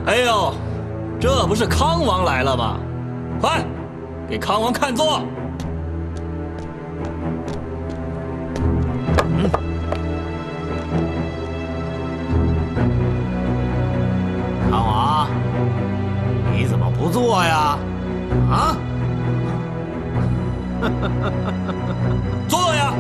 哎呦，这不是康王来了吗？快，给康王看座。康王，你怎么不坐呀？啊？坐呀！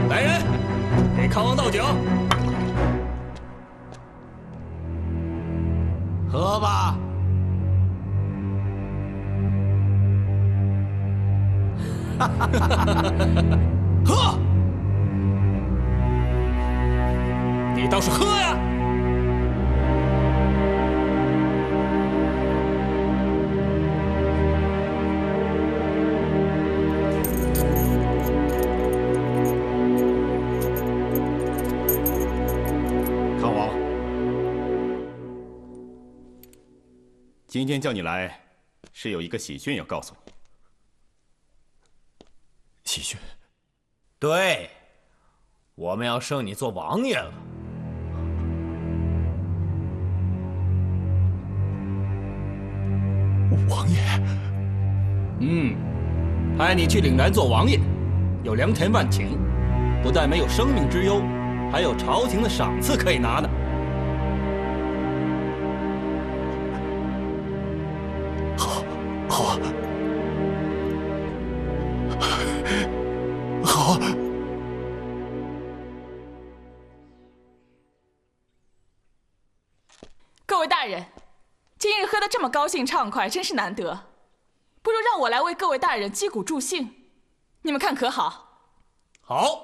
来人，给康王倒酒。喝吧。喝！你倒是喝呀！康王，今天叫你来，是有一个喜讯要告诉你。喜讯？对，我们要升你做王爷了。王爷？派你去岭南做王爷，有良田万顷，不但没有生命之忧，还有朝廷的赏赐可以拿呢。好，好啊，好啊。各位大人，今日喝得这么高兴畅快，真是难得。不如让我来为各位大人击鼓助兴，你们看可好？好，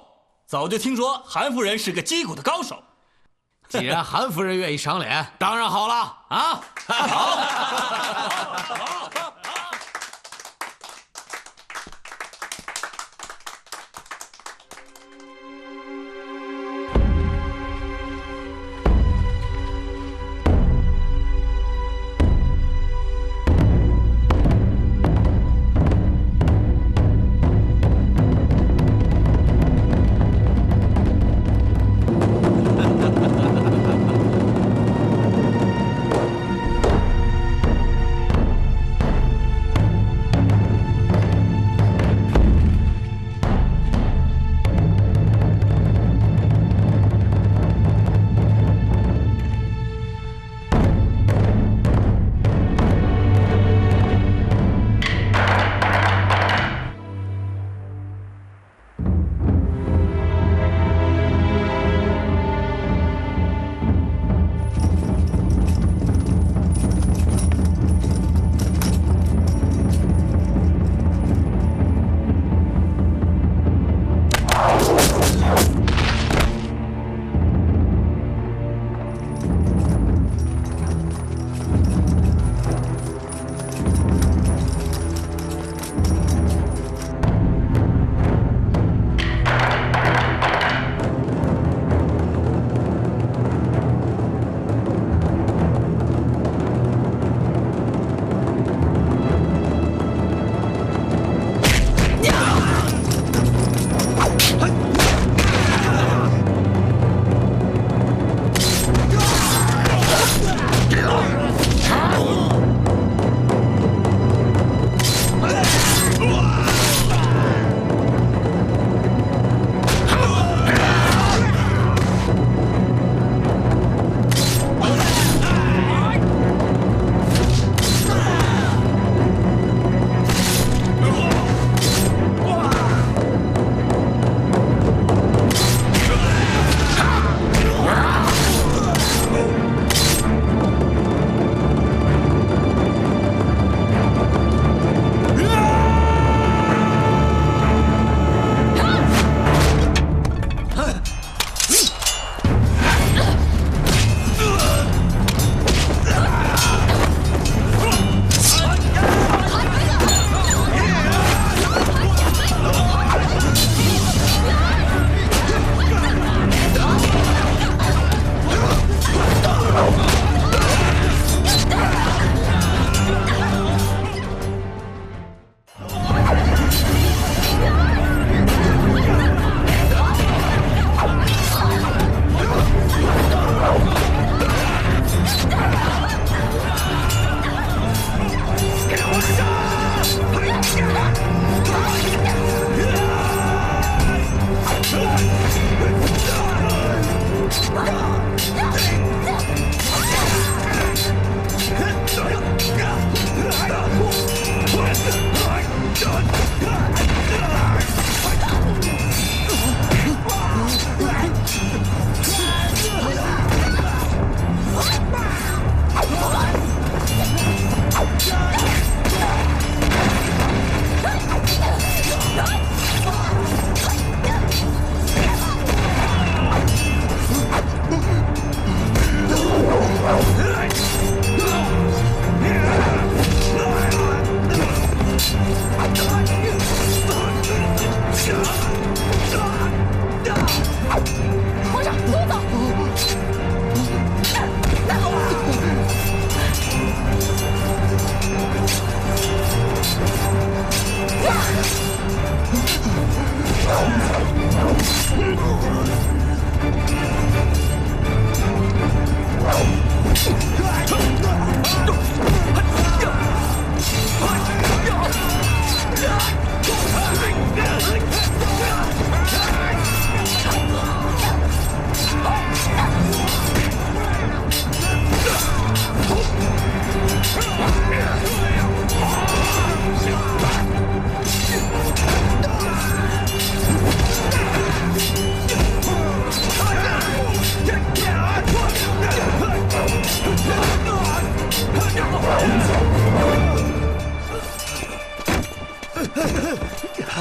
早就听说韩夫人是个击鼓的高手。既然韩夫人愿意赏脸，当然好了啊！好。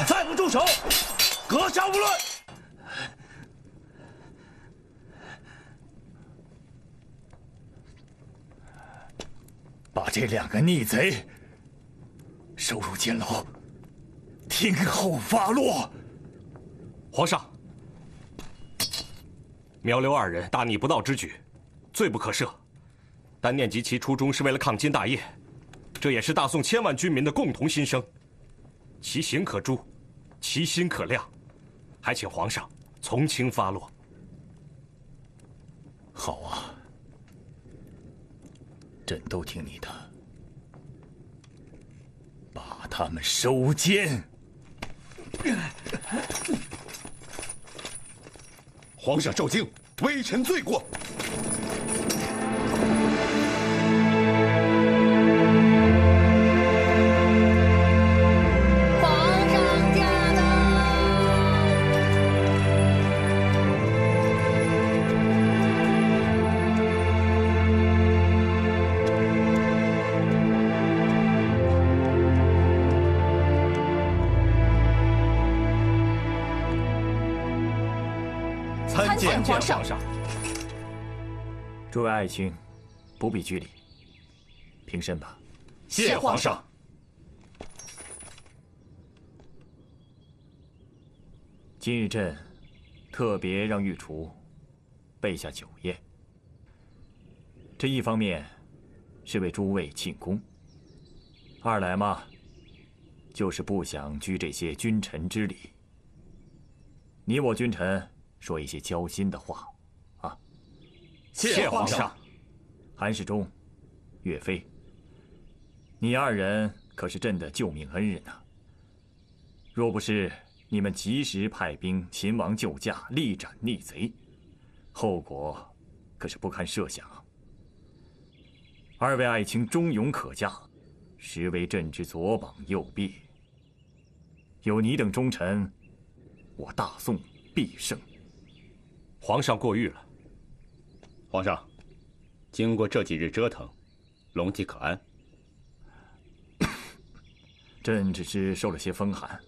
再不住手，格杀勿论！把这2个逆贼收入监牢，听候发落。皇上，苗刘2人大逆不道之举，罪不可赦。但念及其初衷是为了抗金大业，这也是大宋千万军民的共同心声。其行可诛，其心可量，还请皇上从轻发落。好啊，朕都听你的，把他们收监。皇上受惊，微臣罪过。参见皇上。诸位爱卿，不必拘礼，平身吧。谢皇上。今日朕特别让御厨备下酒宴，这一方面是为诸位庆功，二来嘛，就是不想拘这些君臣之礼。你我君臣说一些交心的话，啊！谢皇上。韩世忠、岳飞，你2人可是朕的救命恩人呐！若不是你们及时派兵擒王救驾，力斩逆贼，后果可是不堪设想。2位爱卿忠勇可嘉，实为朕之左膀右臂。有你等忠臣，我大宋必胜。皇上过誉了。皇上，经过这几日折腾，龙体可安。朕只是受了些风寒，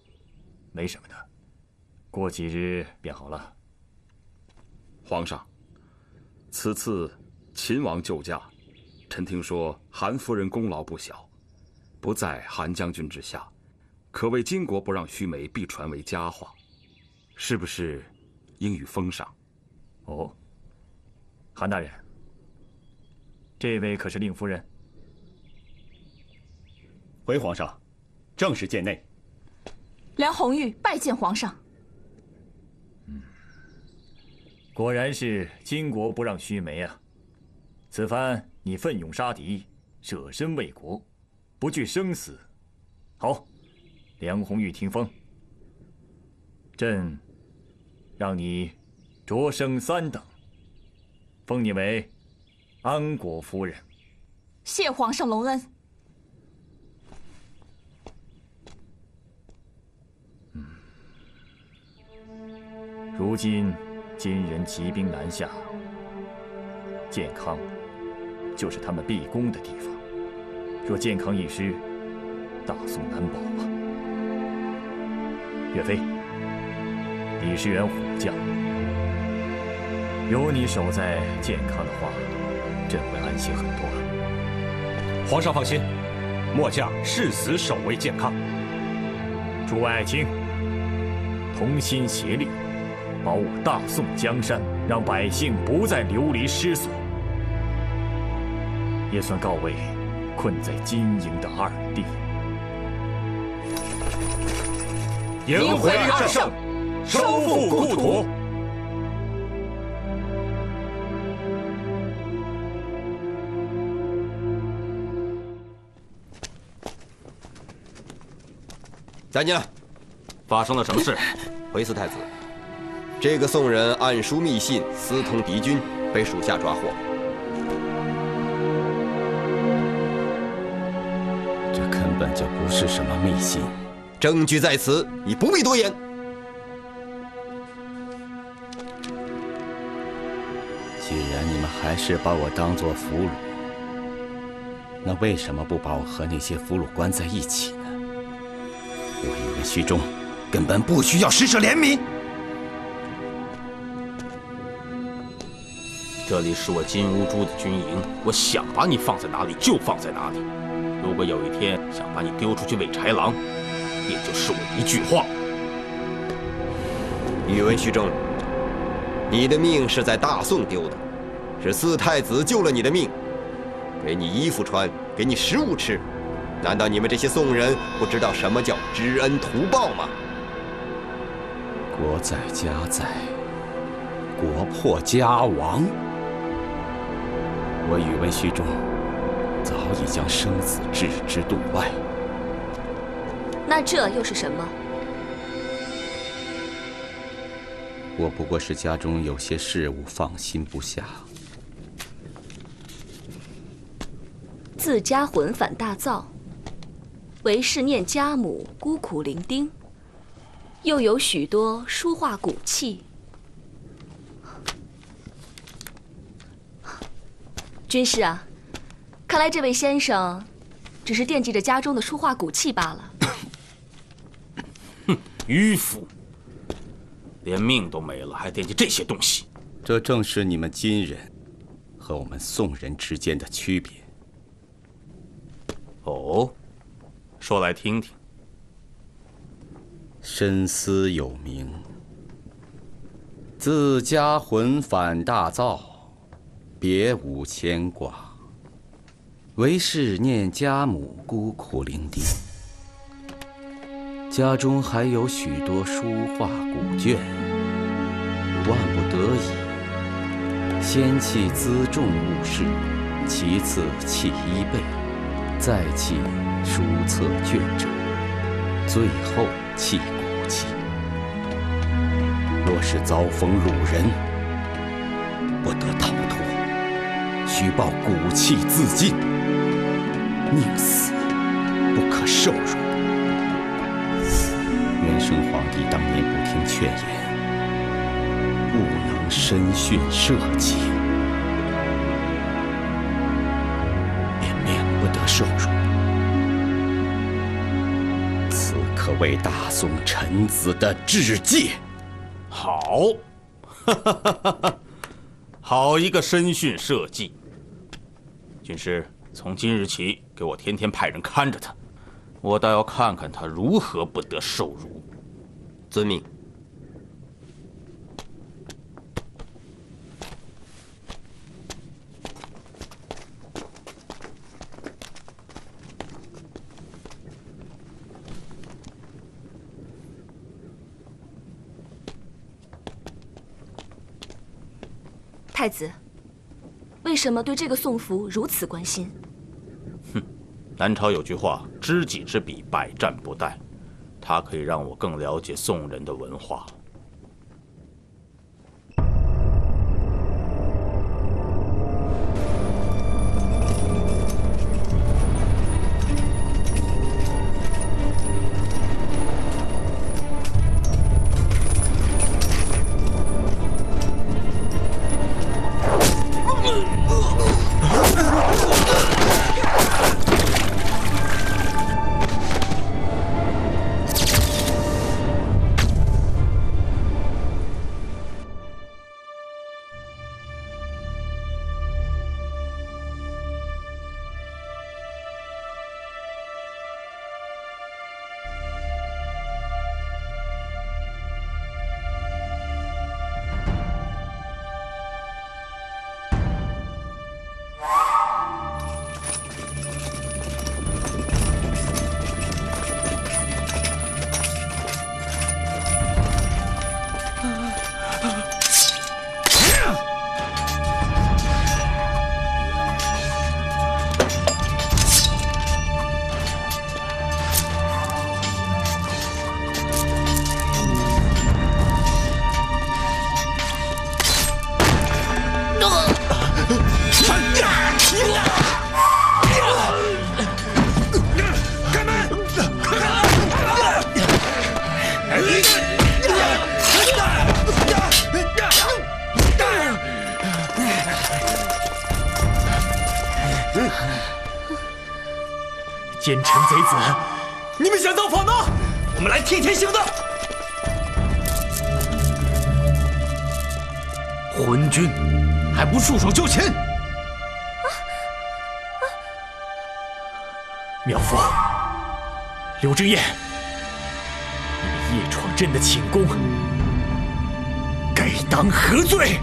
没什么的，过几日便好了。皇上，此次秦王救驾，臣听说韩夫人功劳不小，不在韩将军之下，可谓巾帼不让须眉，必传为佳话，是不是应予封赏？哦，韩大人，这位可是令夫人？回皇上，正是殿内。梁红玉拜见皇上。果然是巾帼不让须眉啊！此番你奋勇杀敌，舍身为国，不惧生死。好，梁红玉听风。朕让你擢升3等，封你为安国夫人。谢皇上隆恩。如今金人骑兵南下，建康就是他们毕恭的地方。若建康一失，大宋难保啊！岳飞，李士元虎将，有你守在建康的话，朕会安心很多。皇上放心，末将誓死守卫建康。诸位爱卿，同心协力，保我大宋江山，让百姓不再流离失所，也算告慰困在金营的二弟。迎回二圣，收复故土。再见。发生了什么事？回四太子，这个宋人暗书密信，私通敌军，被属下抓获。这根本就不是什么密信，证据在此，你不必多言。既然你们还是把我当作俘虏，那为什么不把我和那些俘虏关在一起呢？我宇文虚中根本不需要施舍怜悯。这里是我金乌珠的军营，我想把你放在哪里就放在哪里。如果有一天想把你丢出去喂豺狼，也就是我一句话。宇文虚中，你的命是在大宋丢的，是四太子救了你的命，给你衣服穿，给你食物吃。难道你们这些宋人不知道什么叫知恩图报吗？国在家在，国破家亡。我宇文虚中早已将生死置之度外。那这又是什么？我不过是家中有些事务放心不下。自家魂反大造，为是念家母孤苦伶仃，又有许多书画古器。军师啊，看来这位先生只是惦记着家中的书画古器罢了。哼，迂腐！连命都没了，还惦记这些东西？这正是你们金人和我们宋人之间的区别。哦，说来听听。深思有名，自家魂反大造，别无牵挂，唯是念家母孤苦伶仃。家中还有许多书画古卷，万不得已，先弃辎重物饰，其次弃衣被，再弃书册卷轴，最后弃古器。若是遭逢虏人，不得逃脱，须报古器自尽，宁死不可受辱。元生皇帝当年不听劝言，不能深训社稷，便免不得受辱。此可谓大宋臣子的至戒。好，好一个深训社稷！军师，从今日起，给我天天派人看着他，我倒要看看他如何不得受辱。遵命。太子，为什么对这个宋服如此关心？哼，南朝有句话，知己知彼，百战不殆。它可以让我更了解宋人的文化。奸臣贼子，你们想造反吗？我们来替天行道！昏君，还不束手就擒！苗父，刘正彦，你们夜闯朕的寝宫，该当何罪？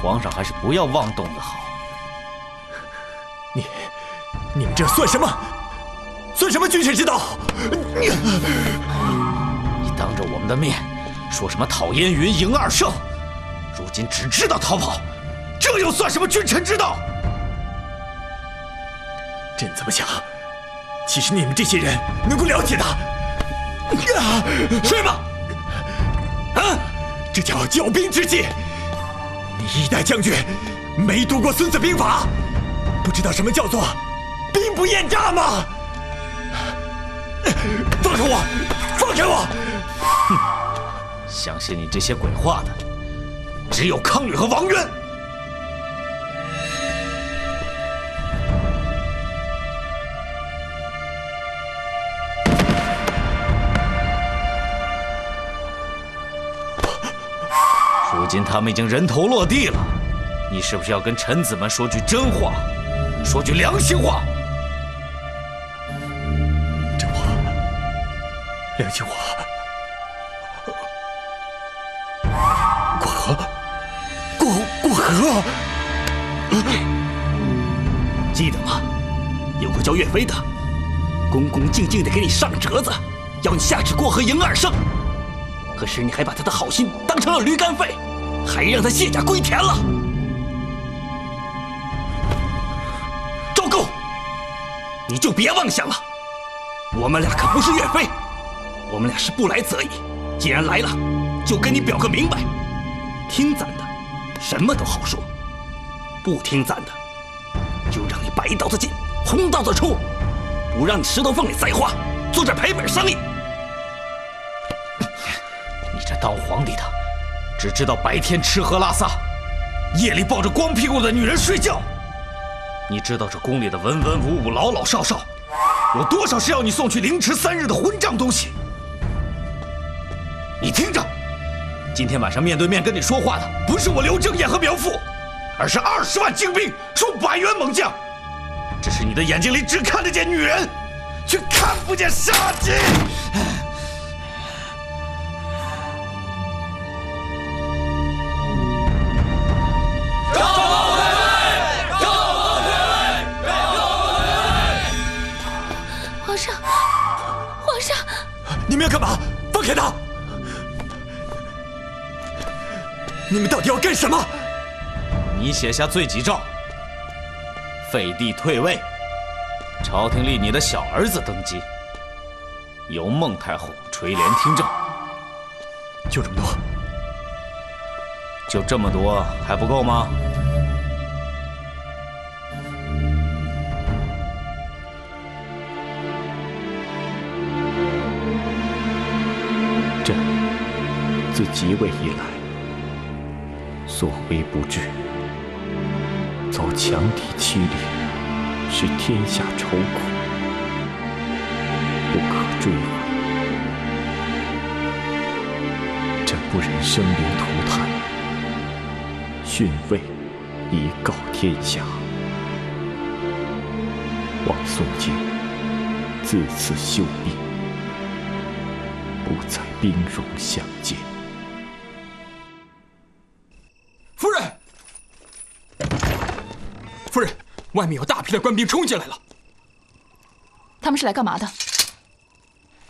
皇上还是不要妄动的好。你们这算什么？算什么君臣之道？你当着我们的面说什么讨燕云、赢二胜，如今只知道逃跑，这又算什么君臣之道？朕怎么想，其实你们这些人能够了解的，是吗？这叫骄兵之计。你一代将军，没读过《孙子兵法》，不知道什么叫做兵不厌诈吗？放开我！放开我！哼，相信你这些鬼话的，只有康允和王渊。如今他们已经人头落地了，你是不是要跟臣子们说句真话，说句良心话？真话，良心话。过河，过河。记得吗？有个叫岳飞的，恭恭敬敬地给你上折子，要你下旨过河赢二胜。可是你还把他的好心当成了驴肝肺，还让他卸甲归田了。赵构，你就别妄想了，我们俩可不是岳飞，我们俩是不来则已。既然来了，就跟你表个明白。听咱的，什么都好说；不听咱的，就让你白刀子进，红刀子出，不让你石头缝里栽花，坐这赔本生意。你这当皇帝的，只知道白天吃喝拉撒，夜里抱着光屁股的女人睡觉。你知道这宫里的文文武武、老老少少，有多少是要你送去凌迟3日的混账东西？你听着，今天晚上面对面跟你说话的，不是我刘正彦和苗父，而是20万精兵、数百员猛将。只是你的眼睛里只看得见女人，却看不见杀机。皇上，你们要干嘛？放开他！你们到底要干什么？你写下罪己诏，废帝退位，朝廷立你的小儿子登基，由孟太后垂帘听政。就这么多？就这么多还不够吗？朕自即位以来，所为不至，遭强敌欺掠，使天下愁苦，不可追悔。朕不忍生灵涂炭，逊位以告天下。望肃静自此休兵，不再兵戎相见。夫人，夫人，外面有大批的官兵冲进来了。他们是来干嘛的？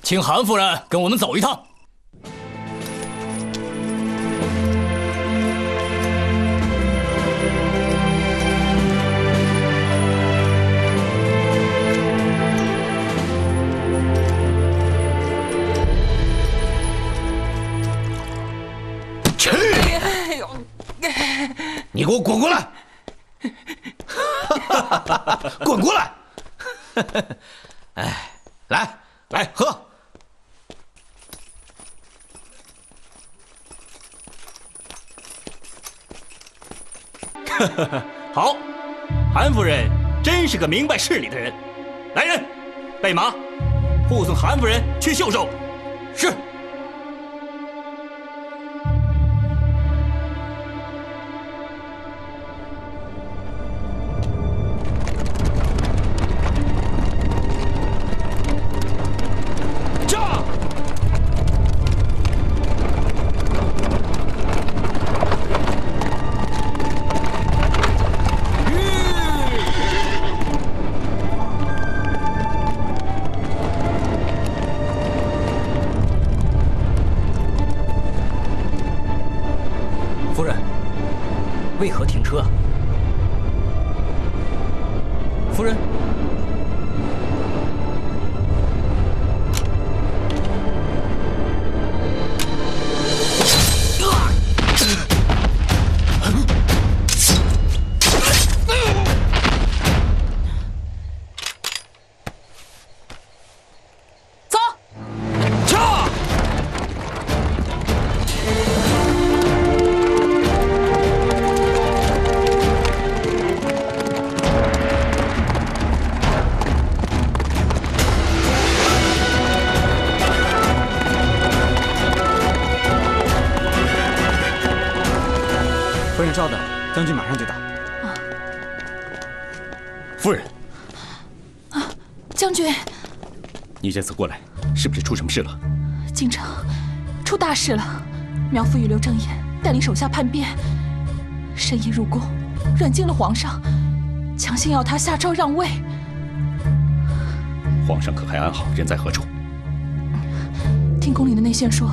请韩夫人跟我们走一趟。你给我滚过来！滚过来！哎，来喝！好，韩夫人真是个明白事理的人。来人，备马，护送韩夫人去秀寿。是。为何停车？夫人，走，驾！夫人稍等，将军马上就到。夫人，将军，你这次过来是不是出什么事了？京城出大事了！苗父与刘正彦带领手下叛变，深夜入宫，软禁了皇上，强行要他下诏让位。皇上可还安好？人在何处？听宫里的内线说，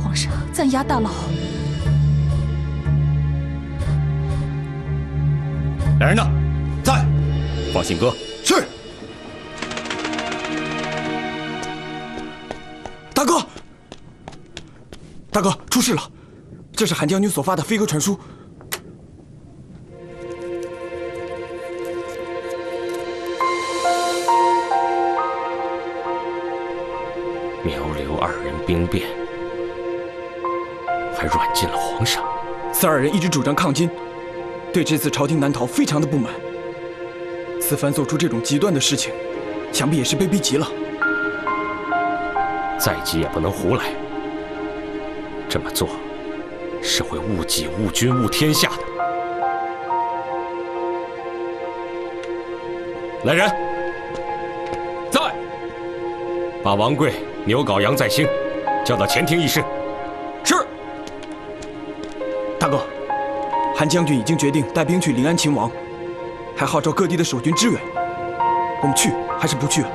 皇上暂押大牢。来人呐，在。放信鸽。是。大哥，大哥，出事了！这是韩将军所发的飞鸽传书。苗刘二人兵变，还软禁了皇上。此二人一直主张抗金，对这次朝廷难逃非常的不满。此番做出这种极端的事情，想必也是被逼急了。再急也不能胡来，这么做是会误己、误君、误天下的。来人，在，把王贵、牛皋、杨再兴叫到前厅议事。是。大哥，韩将军已经决定带兵去临安勤王，还号召各地的守军支援。我们去还是不去啊？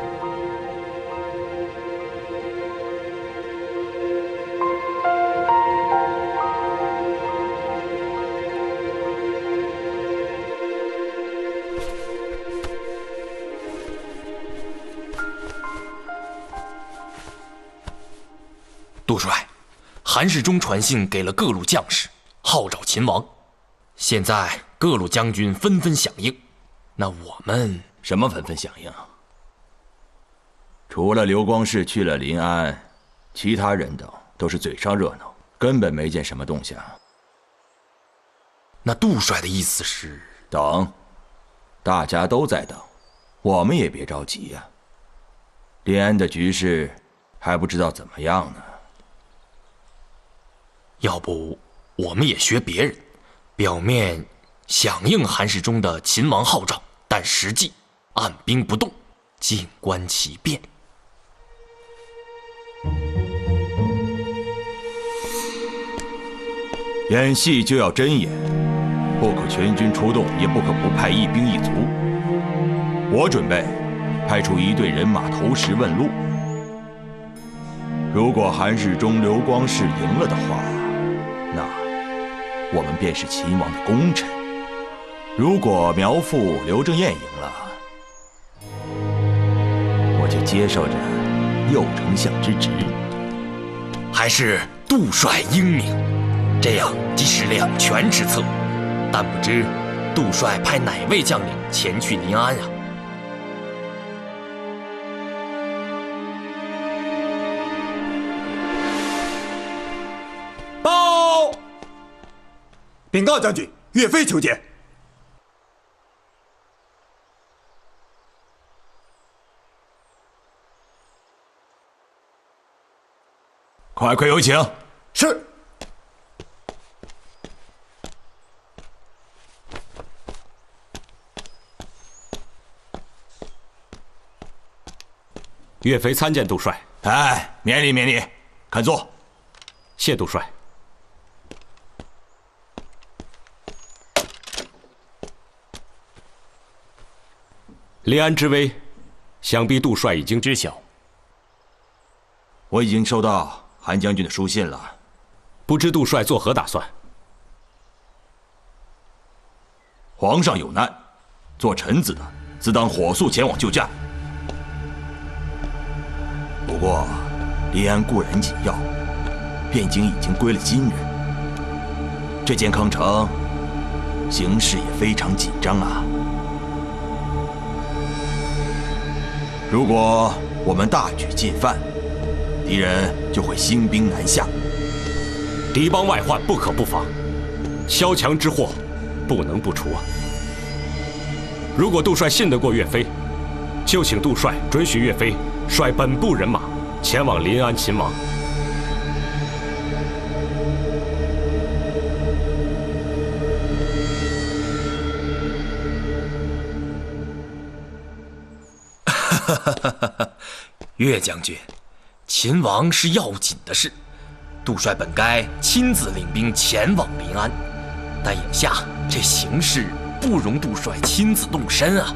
杜帅，韩世忠传信给了各路将士，号召秦王。现在各路将军纷纷响应，那我们什么纷纷响应？除了刘光世去了临安，其他人等都是嘴上热闹，根本没见什么动向。那杜帅的意思是等，大家都在等，我们也别着急呀。临安的局势还不知道怎么样呢。要不我们也学别人，表面响应韩世忠的秦王号召，但实际按兵不动，静观其变。演戏就要真演，不可全军出动，也不可不派一兵一卒。我准备派出一队人马投石问路。如果韩世忠、刘光世赢了的话，那我们便是秦王的功臣；如果苗父刘正彦赢了，我就接受着右丞相之职。还是杜帅英明，这样既是两全之策。但不知杜帅派哪位将领前去临安啊？报！禀告将军，岳飞求见。快快有请。是。岳飞参见杜帅。哎，免礼免礼，看坐。谢杜帅。临安之危，想必杜帅已经知晓。我已经收到韩将军的书信了，不知杜帅作何打算？皇上有难，做臣子的自当火速前往救驾。不过，临安固然紧要，汴京已经归了金人，这健康城形势也非常紧张啊。如果我们大举进犯，敌人就会兴兵南下。敌邦外患不可不防，萧墙之祸不能不除啊！如果杜帅信得过岳飞，就请杜帅准许岳飞率本部人马前往临安勤王。岳将军，秦王是要紧的事，杜帅本该亲自领兵前往临安，但眼下这形势不容杜帅亲自动身啊。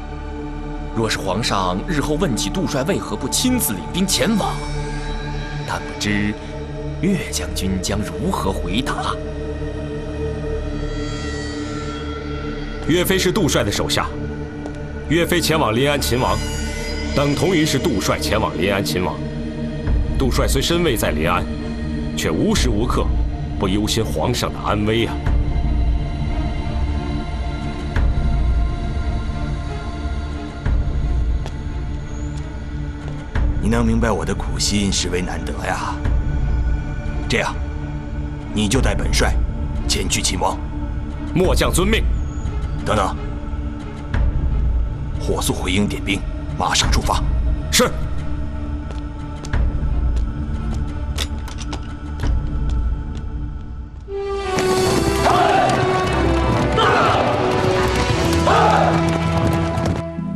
若是皇上日后问起杜帅为何不亲自领兵前往，但不知岳将军将如何回答？岳飞是杜帅的手下，岳飞前往临安勤王，等同于是杜帅前往临安勤王。杜帅虽身位在临安，却无时无刻不忧心皇上的安危啊。你能明白我的苦心，实为难得呀。这样，你就带本帅前去秦王。末将遵命。等等，火速回营点兵，马上出发。是。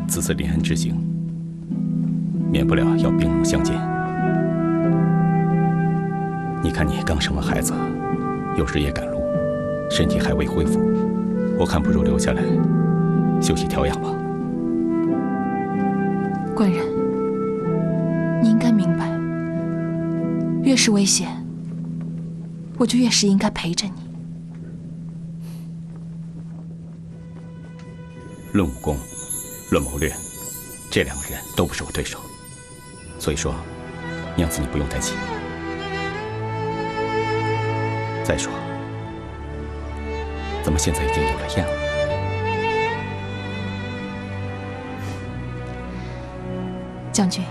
此次临安之行，免不了要兵戎相见。你看你刚生完孩子，又日夜赶路，身体还未恢复，我看不如留下来休息调养吧。官人，你应该明白，越是危险，我就越是应该陪着你。论武功，论谋略，这两个人都不是我对手，所以说，娘子你不用担心。再说，咱们现在已经有了燕儿。将军，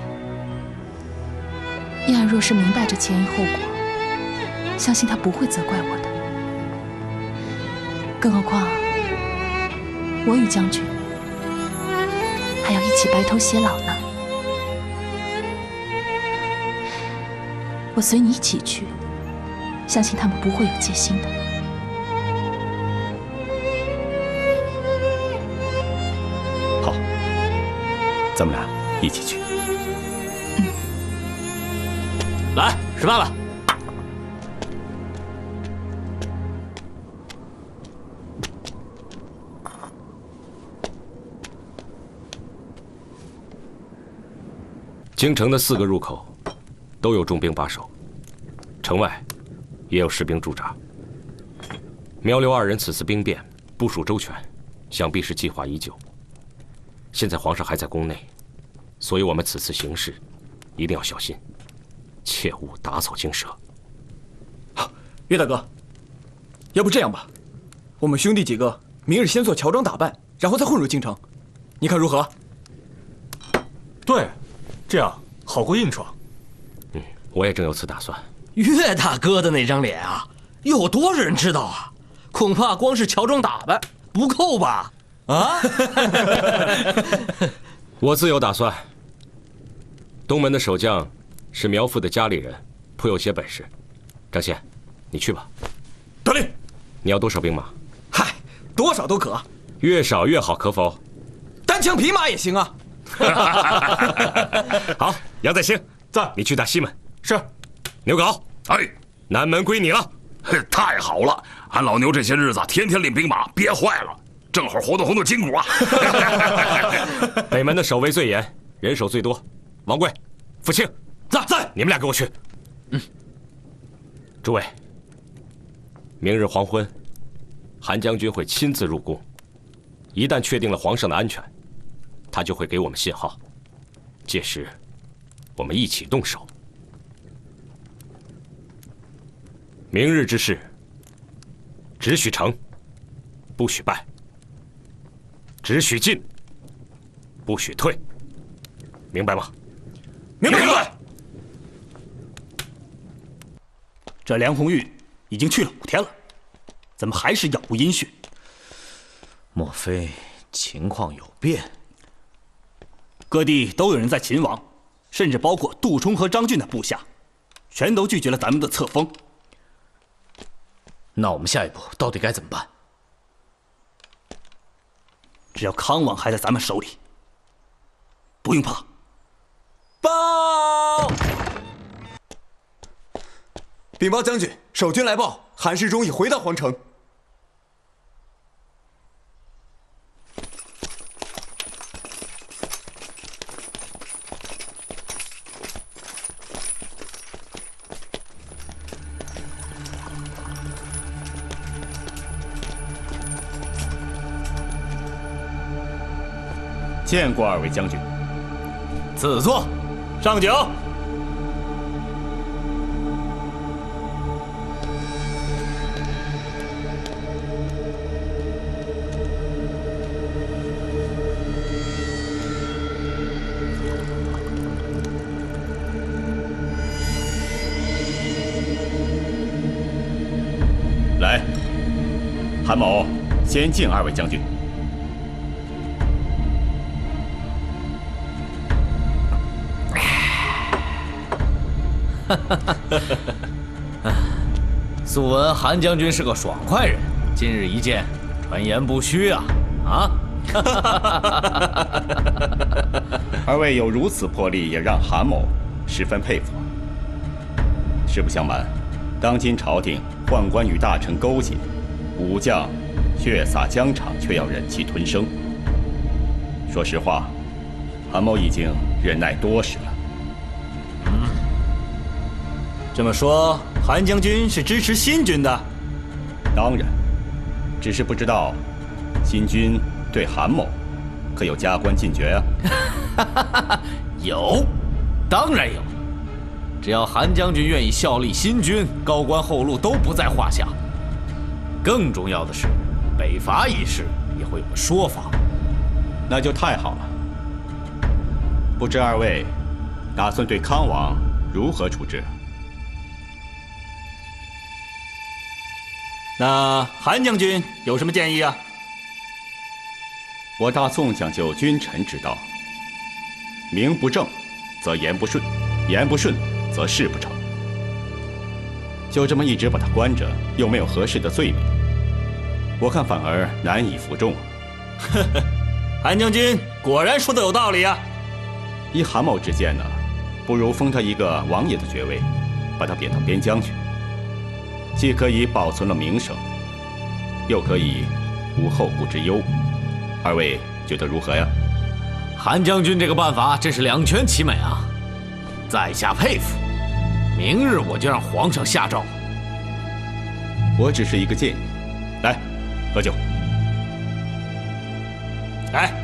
燕儿若是明白这前因后果，相信她不会责怪我的。更何况，我与将军还要一起白头偕老呢。我随你一起去，相信他们不会有戒心的。好，咱们俩一起去。来，吃饭了。京城的4个入口都有重兵把守，城外也有士兵驻扎。苗刘2人此次兵变部署周全，想必是计划已久。现在皇上还在宫内，所以我们此次行事一定要小心，切勿打草惊蛇。岳大哥，要不这样吧，我们兄弟几个明日先做乔装打扮，然后再混入京城，你看如何？对，这样好过硬闯。我也正有此打算。岳大哥的那张脸啊，有多少人知道啊？恐怕光是乔装打扮不够吧？啊！我自有打算。东门的守将是苗父的家里人，颇有些本事，张宪，你去吧。得令。你要多少兵马？嗨，多少都可，越少越好，可否？单枪匹马也行啊。好，杨再兴在，你去打西门。是。牛皋，哎，南门归你了。太好了，俺老牛这些日子天天领兵马，憋坏了，正好活动活动筋骨啊。北门的守卫最严，人手最多。王贵、傅庆，在，你们俩跟我去。诸位，明日黄昏，韩将军会亲自入宫，一旦确定了皇上的安全，他就会给我们信号，届时我们一起动手。明日之事，只许成，不许败；只许进，不许退，明白吗？明白。这梁红玉已经去了5天了，怎么还是杳无音讯？莫非情况有变？各地都有人在秦王，甚至包括杜冲和张俊的部下，全都拒绝了咱们的册封。那我们下一步到底该怎么办？只要康王还在咱们手里，不用怕。报！禀报将军，守军来报，韩世忠已回到皇城。见过2位将军。赐座，上酒。来，韩某先敬2位将军。素闻韩将军是个爽快人，今日一见，传言不虚啊！啊！2位有如此魄力，也让韩某十分佩服。实不相瞒，当今朝廷宦官与大臣勾结，武将血洒疆场，却要忍气吞声。说实话，韩某已经忍耐多时了。这么说，韩将军是支持新军的？当然，只是不知道新军对韩某可有加官进爵啊？有，当然有。只要韩将军愿意效力新军，高官厚禄都不在话下。更重要的是，北伐一事也会有个说法。那就太好了。不知2位打算对康王如何处置？那韩将军有什么建议啊？我大宋讲究君臣之道，名不正，则言不顺；言不顺，则事不成。就这么一直把他关着，又没有合适的罪名，我看反而难以服众。呵呵，韩将军果然说的有道理啊！依韩某之见呢，不如封他一个王爷的爵位，把他贬到边疆去。既可以保存了名声，又可以无后顾之忧。2位觉得如何呀？韩将军这个办法真是两全其美啊！在下佩服。明日我就让皇上下诏。我只是一个建议。来，喝酒。来。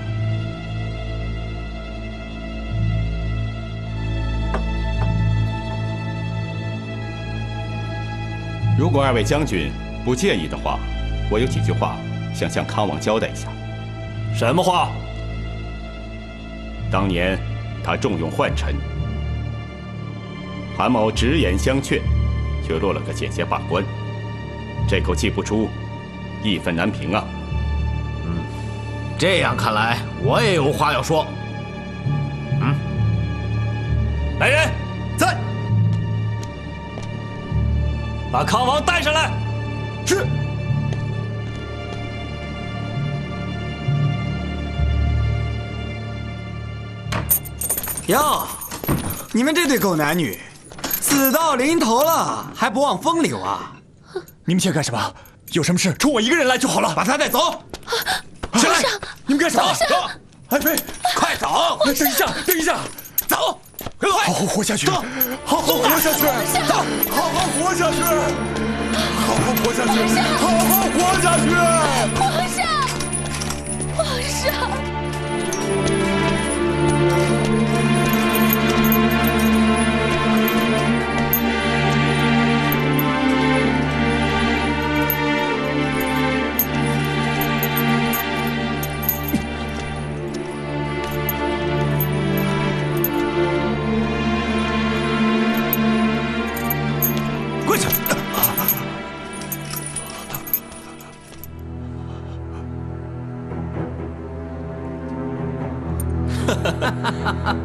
如果2位将军不介意的话，我有几句话想向康王交代一下。什么话？当年他重用宦臣，韩某直言相劝，却落了个险些罢官，这口气不出，义愤难平啊。这样看来，我也有话要说。来人，在。把康王带上来。是。哟，你们这对狗男女，死到临头了还不忘风流啊！你们想干什么？有什么事冲我一个人来就好了。把他带走。起来！你们干什么？走！安飞，快走！等一下，等一下，走！快！好好活下去，好好活下去，走！好好活下去，好好活下去，好好活下去！皇上，皇上。跪下！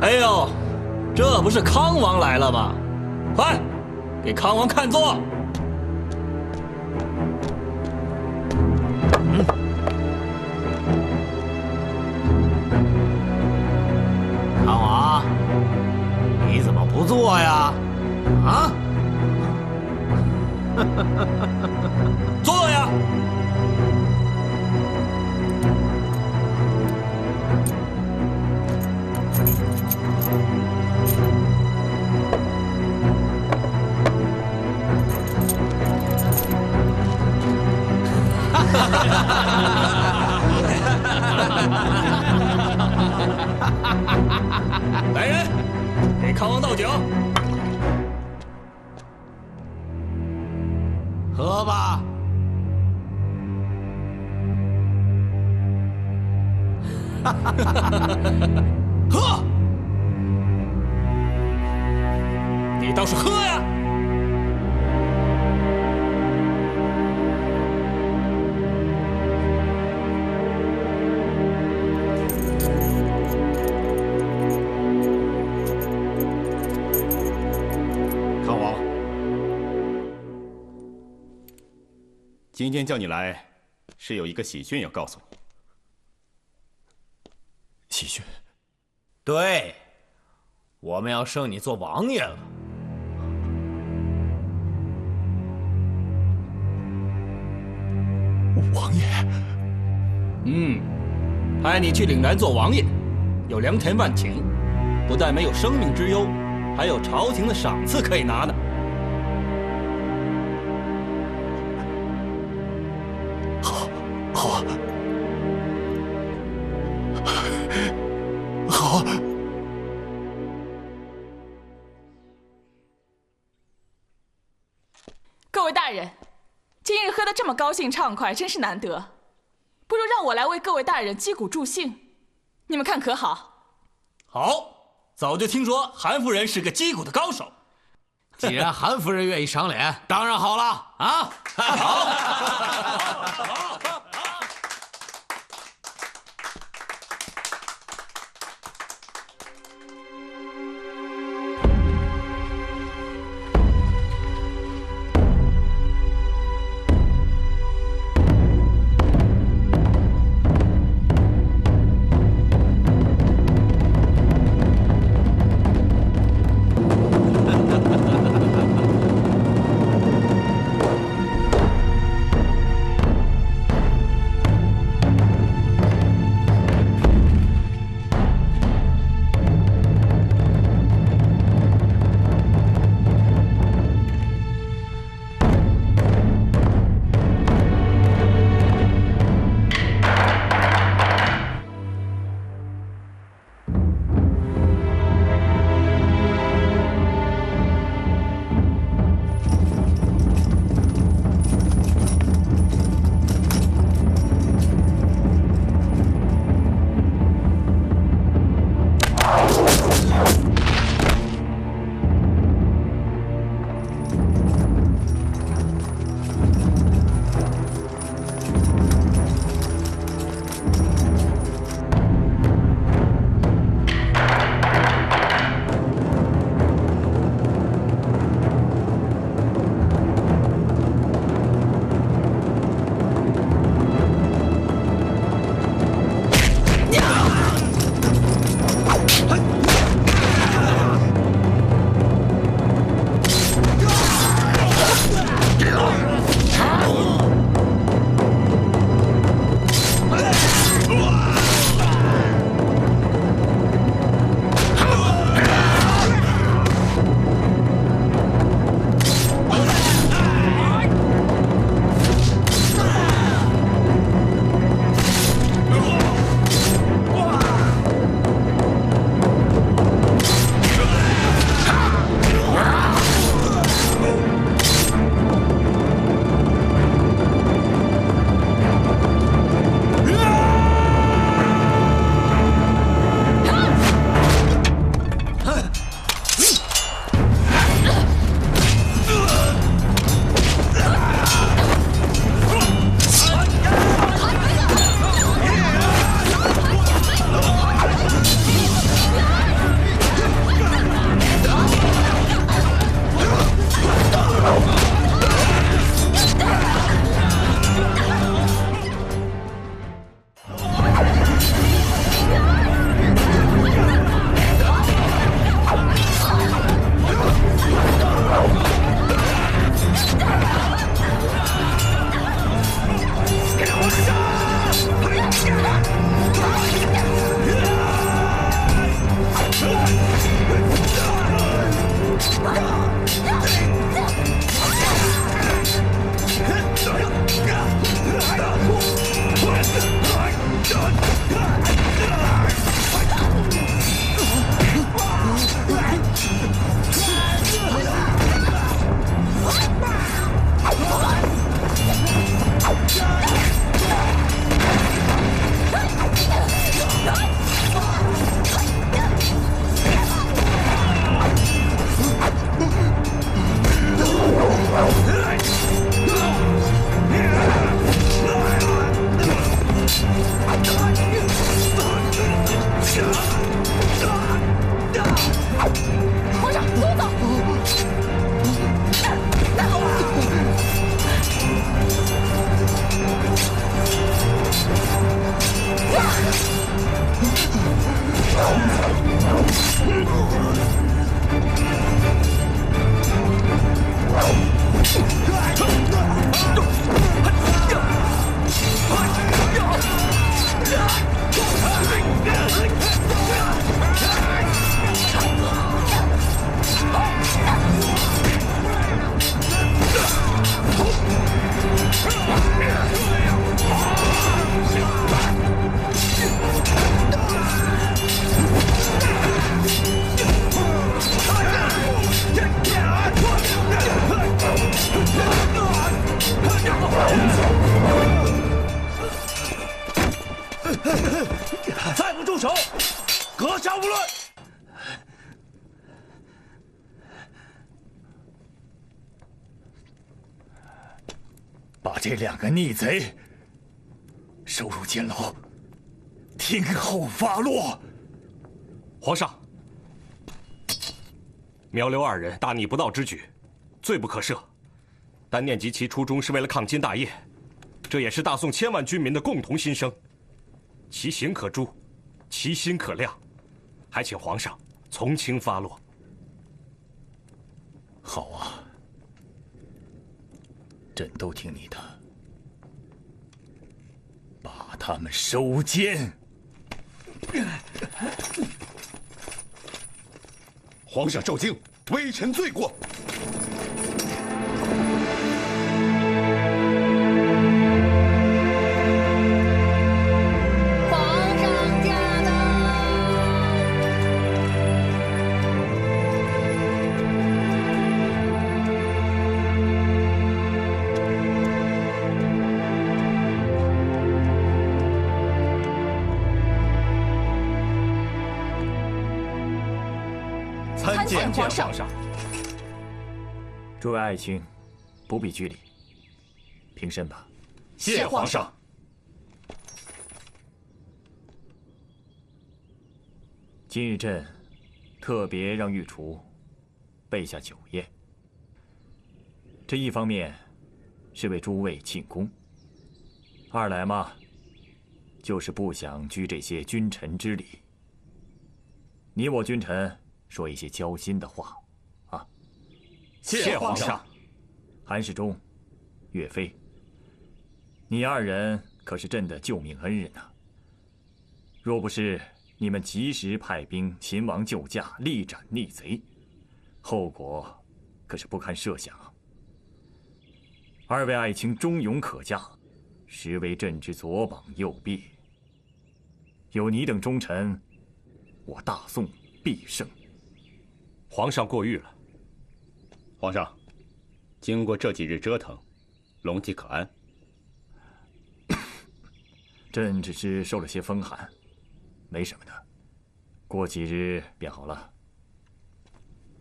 哎呦，这不是康王来了吗？快，给康王看座。康王，你怎么不坐呀？啊？坐呀！来人，给康王倒酒。喝吧。喝！你倒是喝呀！康王，今天叫你来，是有一个喜讯要告诉你。喜讯？对，我们要升你做王爷了。王爷？派你去岭南做王爷，有良田万顷，不但没有生命之忧，还有朝廷的赏赐可以拿呢。好，好啊，好啊。各位大人，今日喝得这么高兴畅快，真是难得。不如让我来为各位大人击鼓助兴，你们看可好？好，早就听说韩夫人是个击鼓的高手。既然韩夫人愿意赏脸，当然好了啊！好。手，阁下无论。把这2个逆贼收入监牢，听候发落。皇上，苗刘2人大逆不道之举，罪不可赦。单念及其初衷是为了抗金大业，这也是大宋千万军民的共同心声，其行可诛，其心可量，还请皇上从轻发落。好啊，朕都听你的，把他们收监。皇上受惊，微臣罪过。参见皇上。诸位爱卿，不必拘礼，平身吧。谢皇上。今日朕特别让御厨备下酒宴，这一方面是为诸位庆功，二来嘛，就是不想拘这些君臣之礼。你我君臣说一些交心的话，啊！谢皇上。韩世忠、岳飞，你2人可是朕的救命恩人呐！若不是你们及时派兵擒王救驾，力斩逆贼，后果可是不堪设想。2位爱卿忠勇可嘉，实为朕之左膀右臂。有你等忠臣，我大宋必胜。皇上过誉了。皇上，经过这几日折腾，龙体可安？朕只是受了些风寒，没什么的，过几日便好了。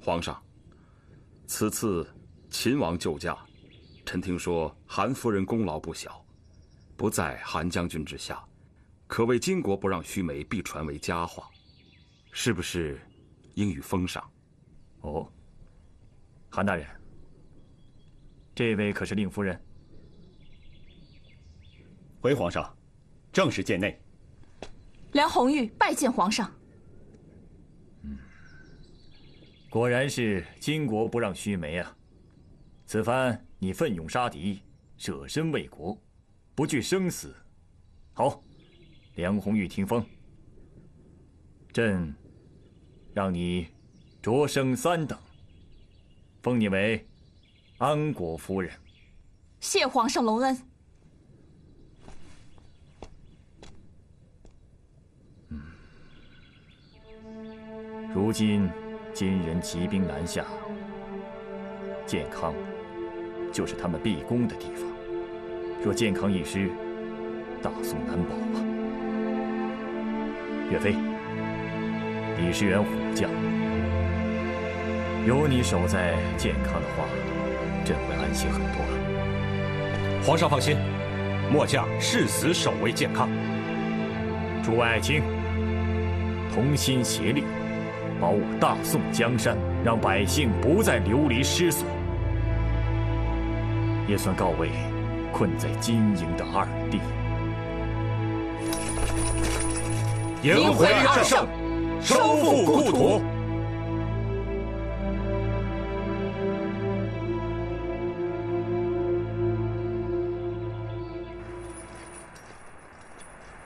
皇上，此次秦王救驾，臣听说韩夫人功劳不小，不在韩将军之下，可谓巾帼不让须眉，必传为佳话，是不是应予封赏？哦，韩大人，这位可是令夫人？回皇上，正是殿内。梁红玉拜见皇上。果然是巾帼不让须眉啊！此番你奋勇杀敌，舍身为国，不惧生死。好，梁红玉听封。朕让你擢升3等，封你为安国夫人。谢皇上隆恩。如今金人骑兵南下，建康就是他们必攻的地方。若建康一失，大宋难保啊！岳飞，你是员虎将，有你守在建康的话，朕会安心很多。皇上放心，末将誓死守卫建康。诸位爱卿，同心协力，保我大宋江山，让百姓不再流离失所，也算告慰困在金营的二弟。迎回2圣，收复故土。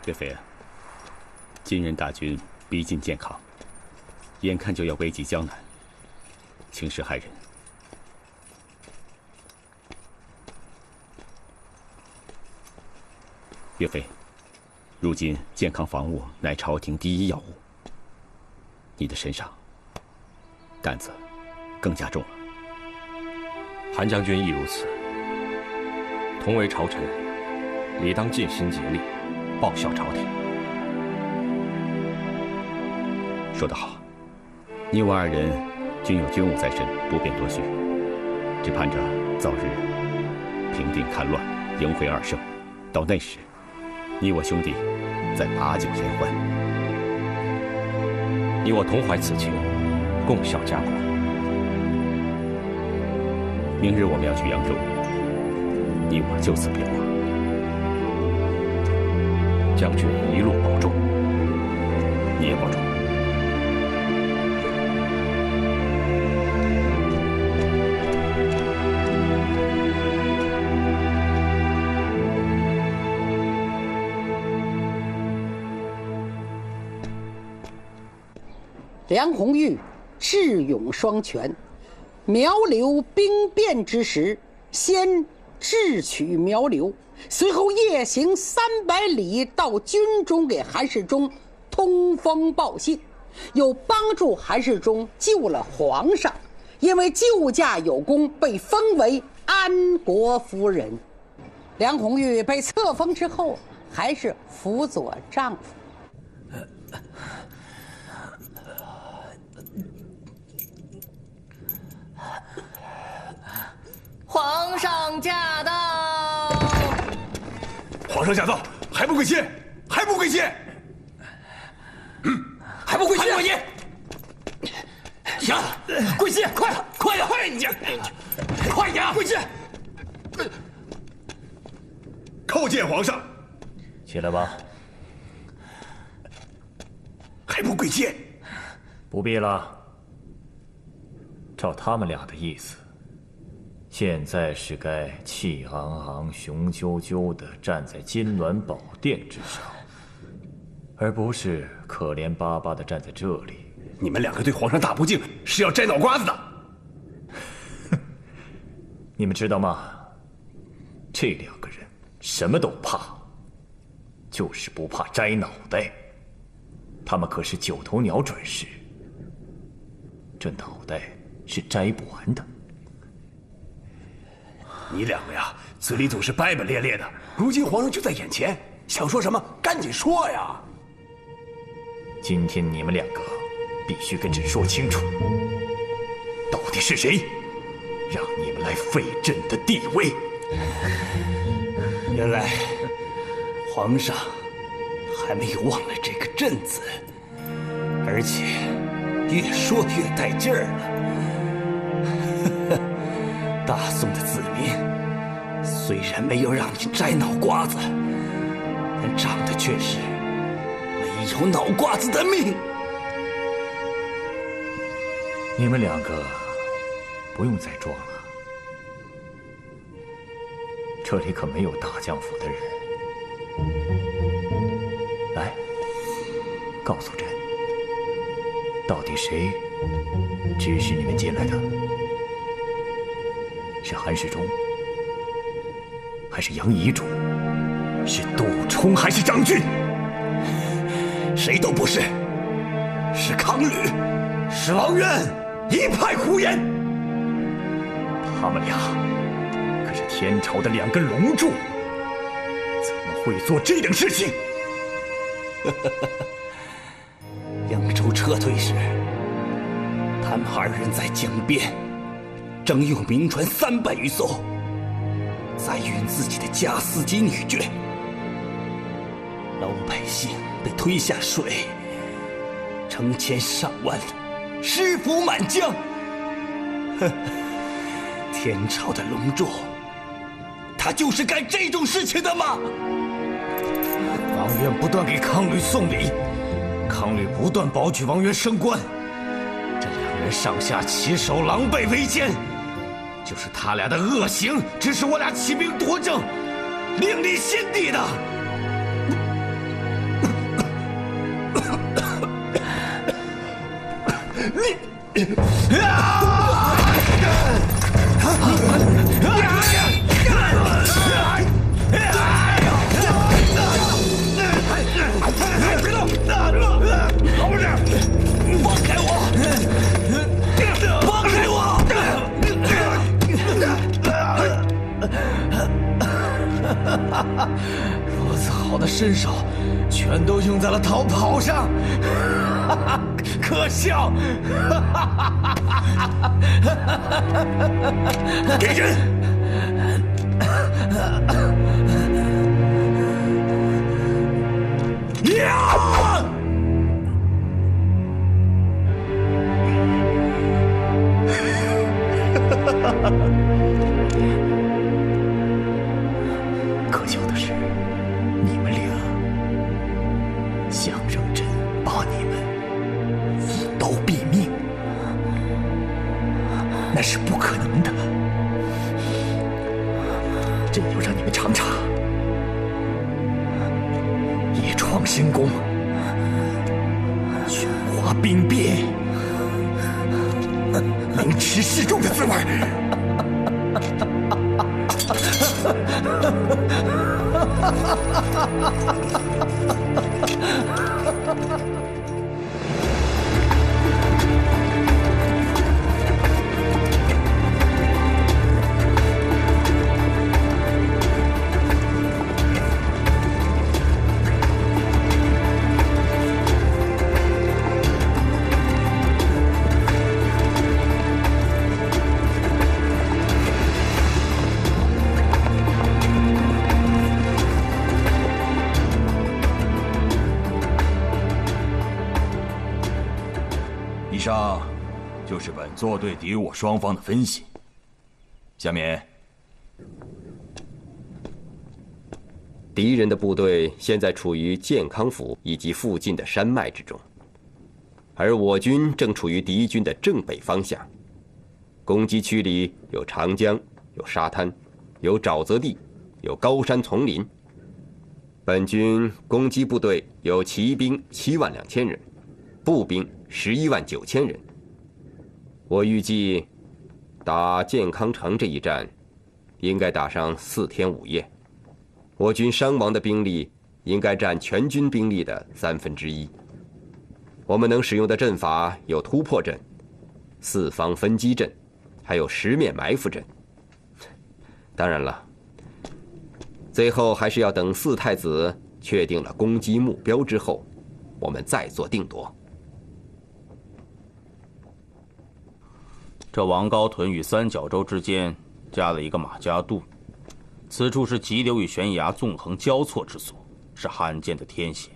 岳飞啊，金人大军逼近建康，眼看就要危及江南，情势骇人。岳飞，如今建康防务乃朝廷第一要务，你的身上担子更加重了。韩将军亦如此。同为朝臣，理当尽心竭力，报效朝廷。说得好，你我二人均有军务在身，不便多叙，只盼着早日平定戡乱，迎回2圣。到那时，你我兄弟再把酒言欢。你我同怀此情，共效家国。明日我们要去扬州，你我就此别过。将军一路保重，你也保重。梁红玉智勇双全，苗刘兵变之时，先智取苗刘，随后夜行300里到军中给韩世忠通风报信，又帮助韩世忠救了皇上，因为救驾有功，被封为安国夫人。梁红玉被册封之后，还是辅佐丈夫。皇上驾到！皇上驾到，还不跪谢？还不跪谢？还不跪谢？行，跪谢，快点，快一点，快点，跪谢！叩见皇上。起来吧。还不跪谢？不必了。照他们俩的意思，现在是该气昂昂、雄赳赳地站在金銮宝殿之上，而不是可怜巴巴地站在这里。你们两个对皇上大不敬，是要摘脑瓜子的。你们知道吗？这两个人什么都怕，就是不怕摘脑袋。他们可是9头鸟转世，这脑袋是摘不完的。你两个呀，嘴里总是掰掰咧咧的。如今皇上就在眼前，想说什么赶紧说呀！今天你们两个必须跟朕说清楚，到底是谁让你们来废朕的地位？原来皇上还没有忘了这个朕字，而且越说越带劲儿了。大宋的子民虽然没有让你摘脑瓜子，但长的却是没有脑瓜子的命。你们两个不用再装了，这里可没有大将府的人。来，告诉朕，到底谁指使你们进来的？是韩世忠，还是杨遗嘱？是杜冲，还是张俊？谁都不是，是康吕，是王渊，一派胡言。他们俩可是天朝的2根龙柱，怎么会做这等事情？扬州撤退时，他们2人在江边征用明船300余艘，载运自己的家私及女眷，老百姓被推下水，成千上万，尸浮满江。天朝的龙柱，他就是干这种事情的吗？王渊不断给康吕送礼，康吕不断保举王渊升官，这2人上下其手，狼狈为奸。就是他俩的恶行，指使我俩起兵夺政，另立新帝的。老不是，放开我！放开我！如此好的身手，全都用在了逃跑上，可笑！给人！呀！可笑的是，你们俩想让朕把你们斧刀毙命，那是不可能的。朕要让你们尝尝一创神功，喧哗兵变，凌迟示众的滋味。以上就是本座对敌我双方的分析。下面，敌人的部队现在处于健康府以及附近的山脉之中，而我军正处于敌军的正北方向。攻击区里有长江，有沙滩，有沼泽地，有高山丛林。本军攻击部队有骑兵72000人，步兵119000人。我预计打健康城这一战，应该打上4天5夜。我军伤亡的兵力应该占全军兵力的1/3。我们能使用的阵法有突破阵、4方分击阵，还有10面埋伏阵。当然了，最后还是要等四太子确定了攻击目标之后，我们再做定夺。这王高屯与三角洲之间加了一个马家渡，此处是急流与悬崖纵横交错之所，是罕见的天险。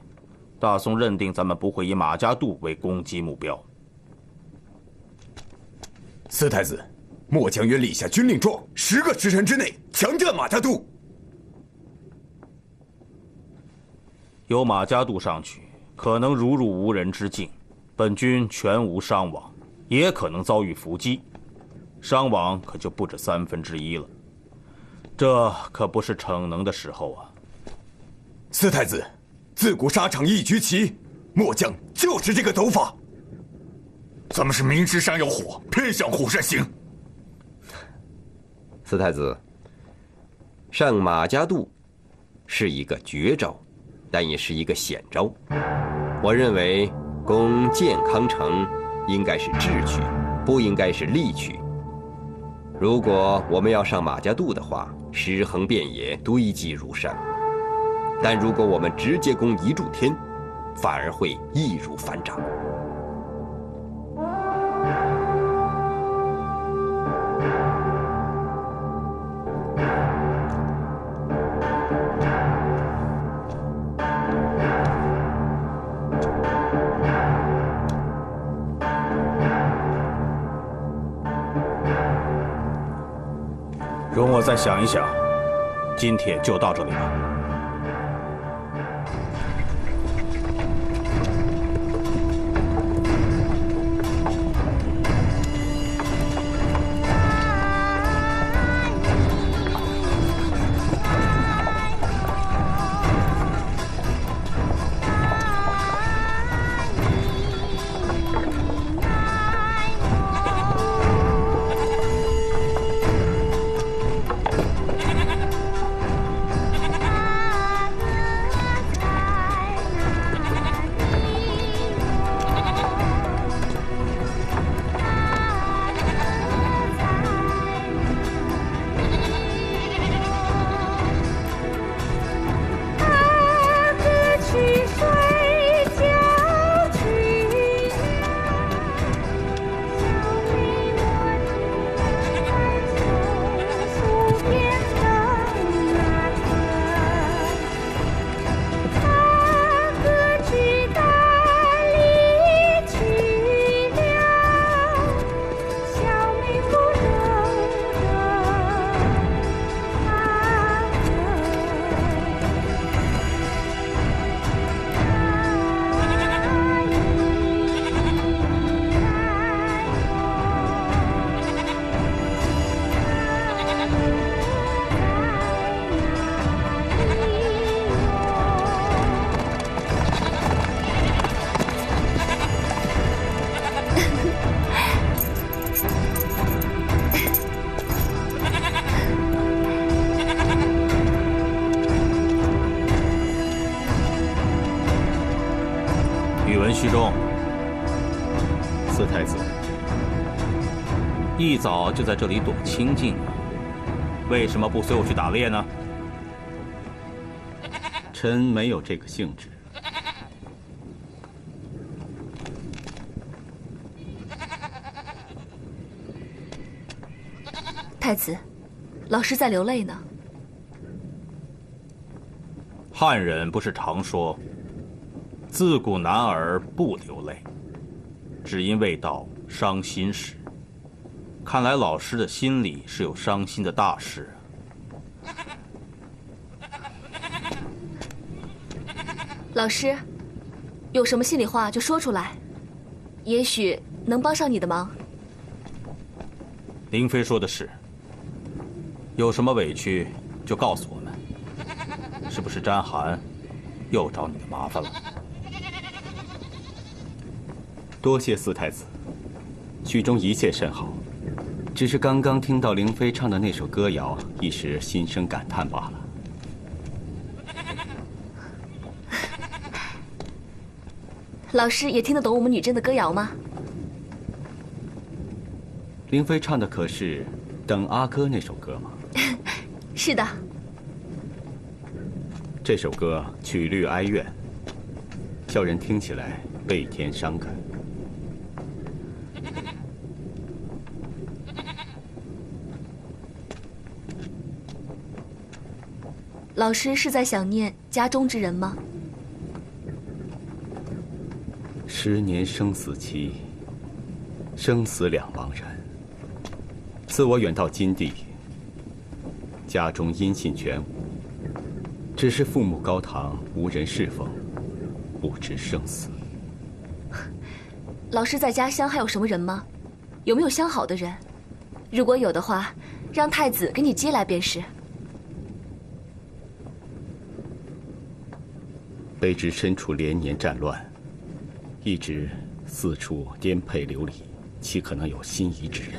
大宋认定咱们不会以马家渡为攻击目标。四太子，末将愿立下军令状，10个时辰之内强占马家渡。有马家渡上去，可能如入无人之境，本军全无伤亡，也可能遭遇伏击，伤亡可就不止1/3了。这可不是逞能的时候啊！四太子，自古沙场一局棋，末将就是这个走法。咱们是明知山有虎，偏向虎山行。四太子，上马家渡是一个绝招，但也是一个险招。我认为攻健康城应该是智取，不应该是力取。如果我们要上马家渡的话，尸横遍野，堆积如山；但如果我们直接攻一柱天，反而会易如反掌。容我再想一想，今帖就到这里吧。宇文虚中，四太子，一早就在这里躲清静，为什么不随我去打猎呢？臣没有这个兴致。太子，老师在流泪呢。汉人不是常说“自古男儿不流泪”，只因未到伤心时。看来老师的心里是有伤心的大事啊。老师，有什么心里话就说出来，也许能帮上你的忙。灵妃说的是，有什么委屈就告诉我们。是不是詹寒又找你的麻烦了？多谢四太子，曲中一切甚好，只是刚刚听到灵妃唱的那首歌谣，一时心生感叹罢了。老师也听得懂我们女真的歌谣吗？灵妃唱的可是《等阿哥》那首歌吗？是的。这首歌曲律哀怨，叫人听起来悲天伤感。老师是在想念家中之人吗？10年生死期，生死两茫然。自我远到金地，家中音信全无。只是父母高堂，无人侍奉，不知生死。老师在家乡还有什么人吗？有没有相好的人？如果有的话，让太子给你接来便是。卑职身处连年战乱，一直四处颠沛流离，岂可能有心仪之人？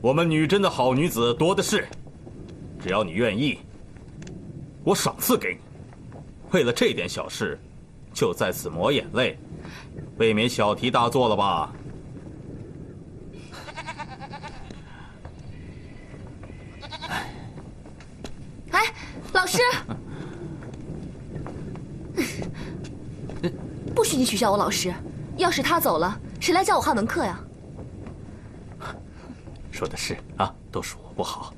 我们女真的好女子多的是，只要你愿意，我赏赐给你。为了这点小事，就在此抹眼泪，未免小题大做了吧？哎，老师，不许你取笑我老师。要是他走了，谁来教我汉文课呀？说的是啊，都是我不好。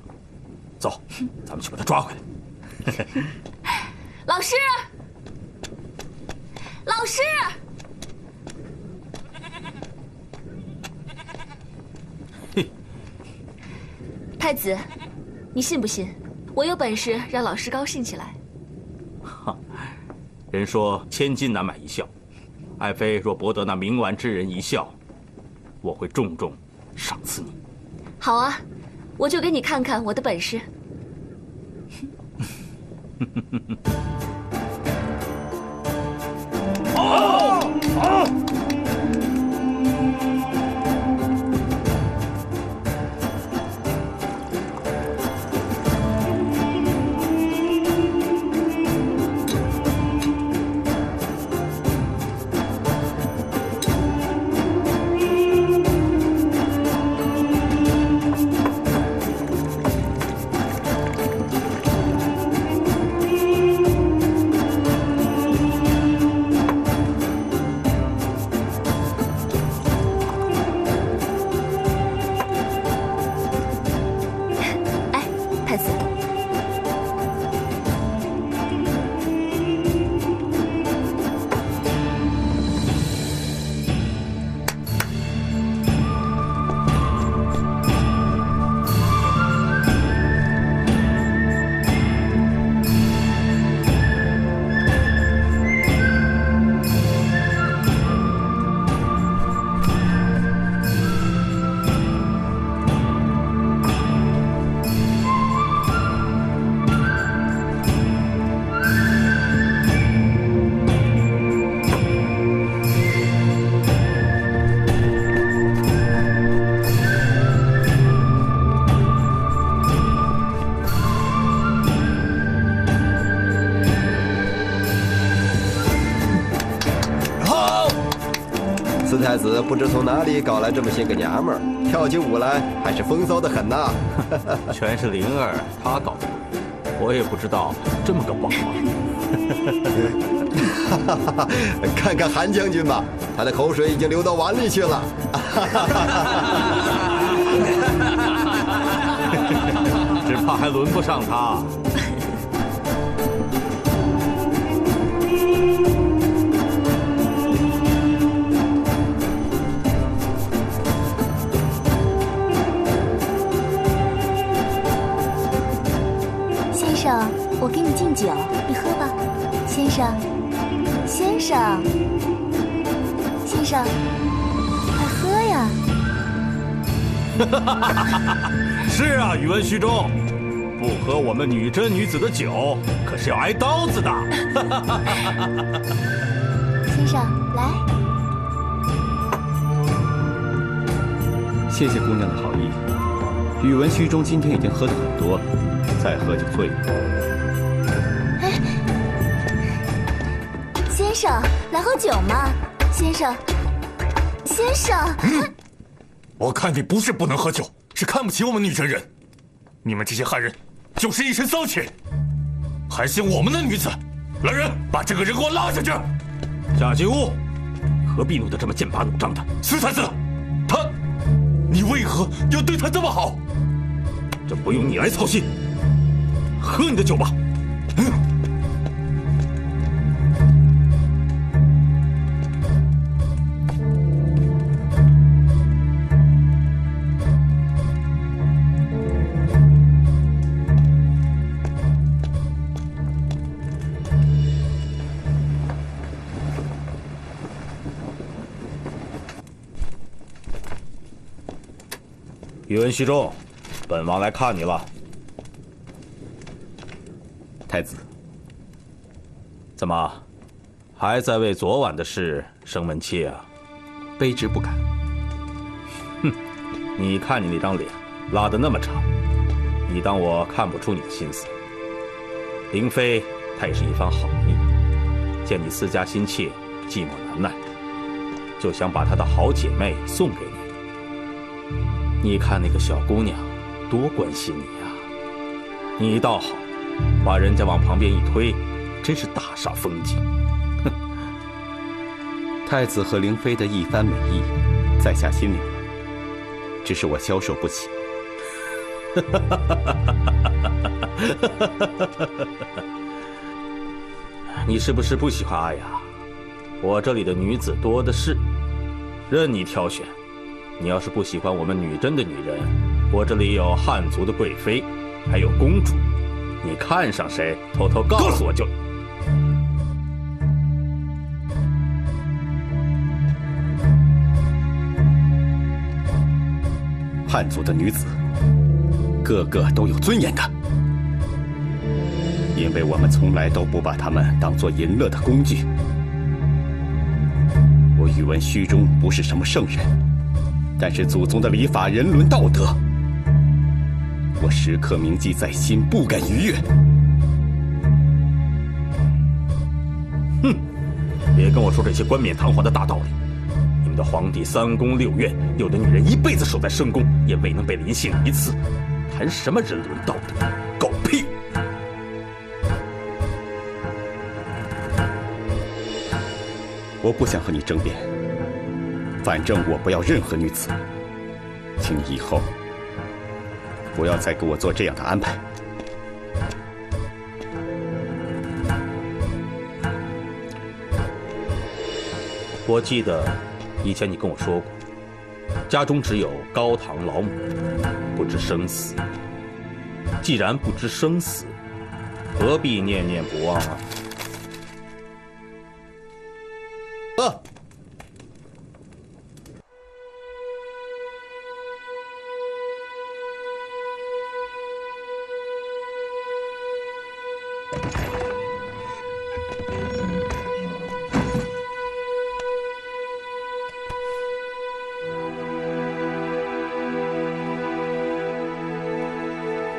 走，咱们去把他抓回来。老师，老师，太子，你信不信？我有本事让老师高兴起来。人说千金难买一笑，爱妃若博得那冥顽之人一笑，我会重重赏赐你。好啊，我就给你看看我的本事。太子不知从哪里搞来这么些个娘们儿，跳起舞来还是风骚的很呐。全是灵儿她搞的，我也不知道这么个帮忙。看看韩将军吧，他的口水已经流到碗里去了。只怕还轮不上他。先生，我给你敬酒，你喝吧。先生，先生，先生，快喝呀！是啊，宇文虚中，不喝我们女真女子的酒，可是要挨刀子的。先生，来。谢谢姑娘的好意。宇文虚中今天已经喝得很多了，再喝就醉了。先生，来喝酒嘛。先生，先生。我看你不是不能喝酒，是看不起我们女真人。你们这些汉人，就是一身骚气，还嫌我们的女子。来人，把这个人给我拉下去！夏金乌，何必弄得这么剑拔弩张的？司太子，你为何要对他这么好？这不用你来操心。喝你的酒吧。宇文虚中，本王来看你了。太子，怎么，还在为昨晚的事生闷气啊？卑职不敢。哼，你看你那张脸，拉得那么长，你当我看不出你的心思？灵妃她也是一番好意，见你思家心切，寂寞难耐，就想把她的好姐妹送给你。你看那个小姑娘，多关心你呀！你倒好，把人家往旁边一推，真是大煞风景。哼！太子和灵妃的一番美意，在下心领了，只是我消受不起。你是不是不喜欢阿雅？我这里的女子多的是，任你挑选。你要是不喜欢我们女真的女人，我这里有汉族的贵妃，还有公主，你看上谁，偷偷告诉我就。汉族的女子，个个都有尊严的，因为我们从来都不把她们当作淫乐的工具。我宇文虚中不是什么圣人。但是祖宗的礼法、人伦道德，我时刻铭记在心，不敢逾越。哼，别跟我说这些冠冕堂皇的大道理。你们的皇帝3宫6院，有的女人一辈子守在深宫，也未能被临幸一次，谈什么人伦道德？狗屁！我不想和你争辩。反正我不要任何女子，请你以后不要再给我做这样的安排。我记得以前你跟我说过，家中只有高堂老母，不知生死。既然不知生死，何必念念不忘啊？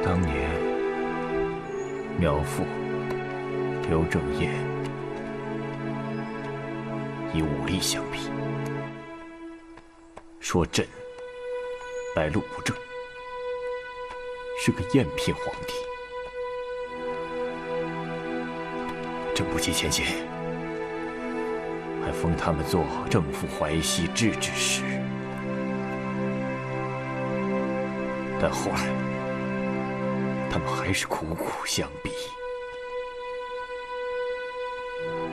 当年，苗父刘正业以武力相逼，说朕来路不正，是个赝品皇帝。朕不计前嫌，还封他们做正副淮西制之使。但后来，他们还是苦苦相逼，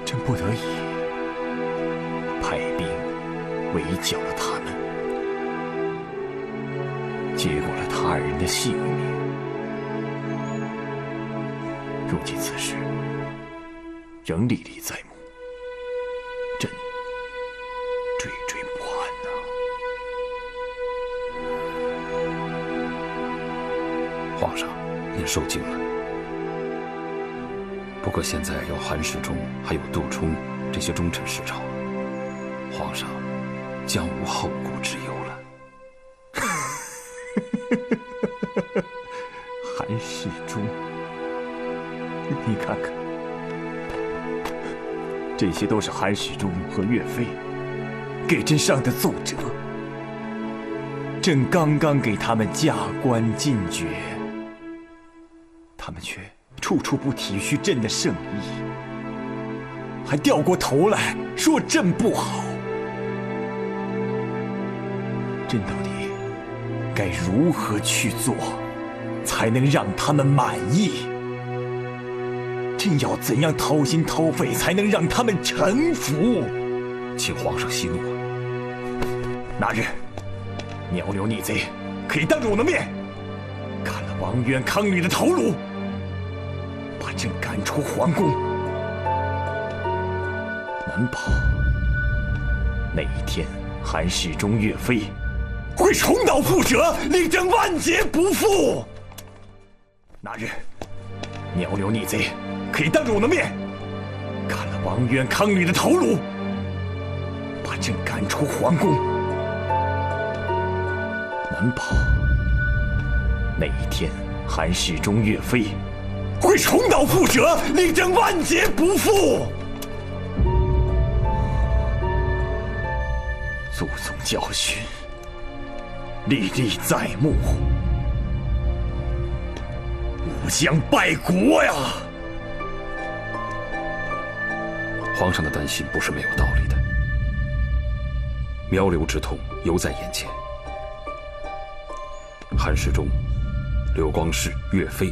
朕不得已派兵围剿了他们，结果了他人的性命。如今此事仍历历在目，朕惴惴不安呐。皇上，您受惊了。不过现在有韩世忠还有杜充这些忠臣侍朝，皇上将无后顾之忧了。韩世忠，你看看，这些都是韩世忠和岳飞给朕上的奏折。朕刚刚给他们加官进爵，他们却处处不体恤朕的圣意，还掉过头来说朕不好。朕到底该如何去做，才能让他们满意？朕要怎样掏心掏肺，才能让他们臣服？请皇上息怒。那日，苗刘逆贼可以当着我的面砍了王渊、康女的头颅，把朕赶出皇宫。难保那一天，韩世忠、岳飞会重蹈覆辙，令朕万劫不复。那日，苗刘逆贼可以当着我的面砍了王渊、康女的头颅，把朕赶出皇宫。难保那一天，韩世忠、岳飞会重蹈覆辙，令朕万劫不复。祖宗教训历历在目，吾将败国呀！皇上的担心不是没有道理的。苗刘之痛犹在眼前，韩世忠、刘光世、岳飞，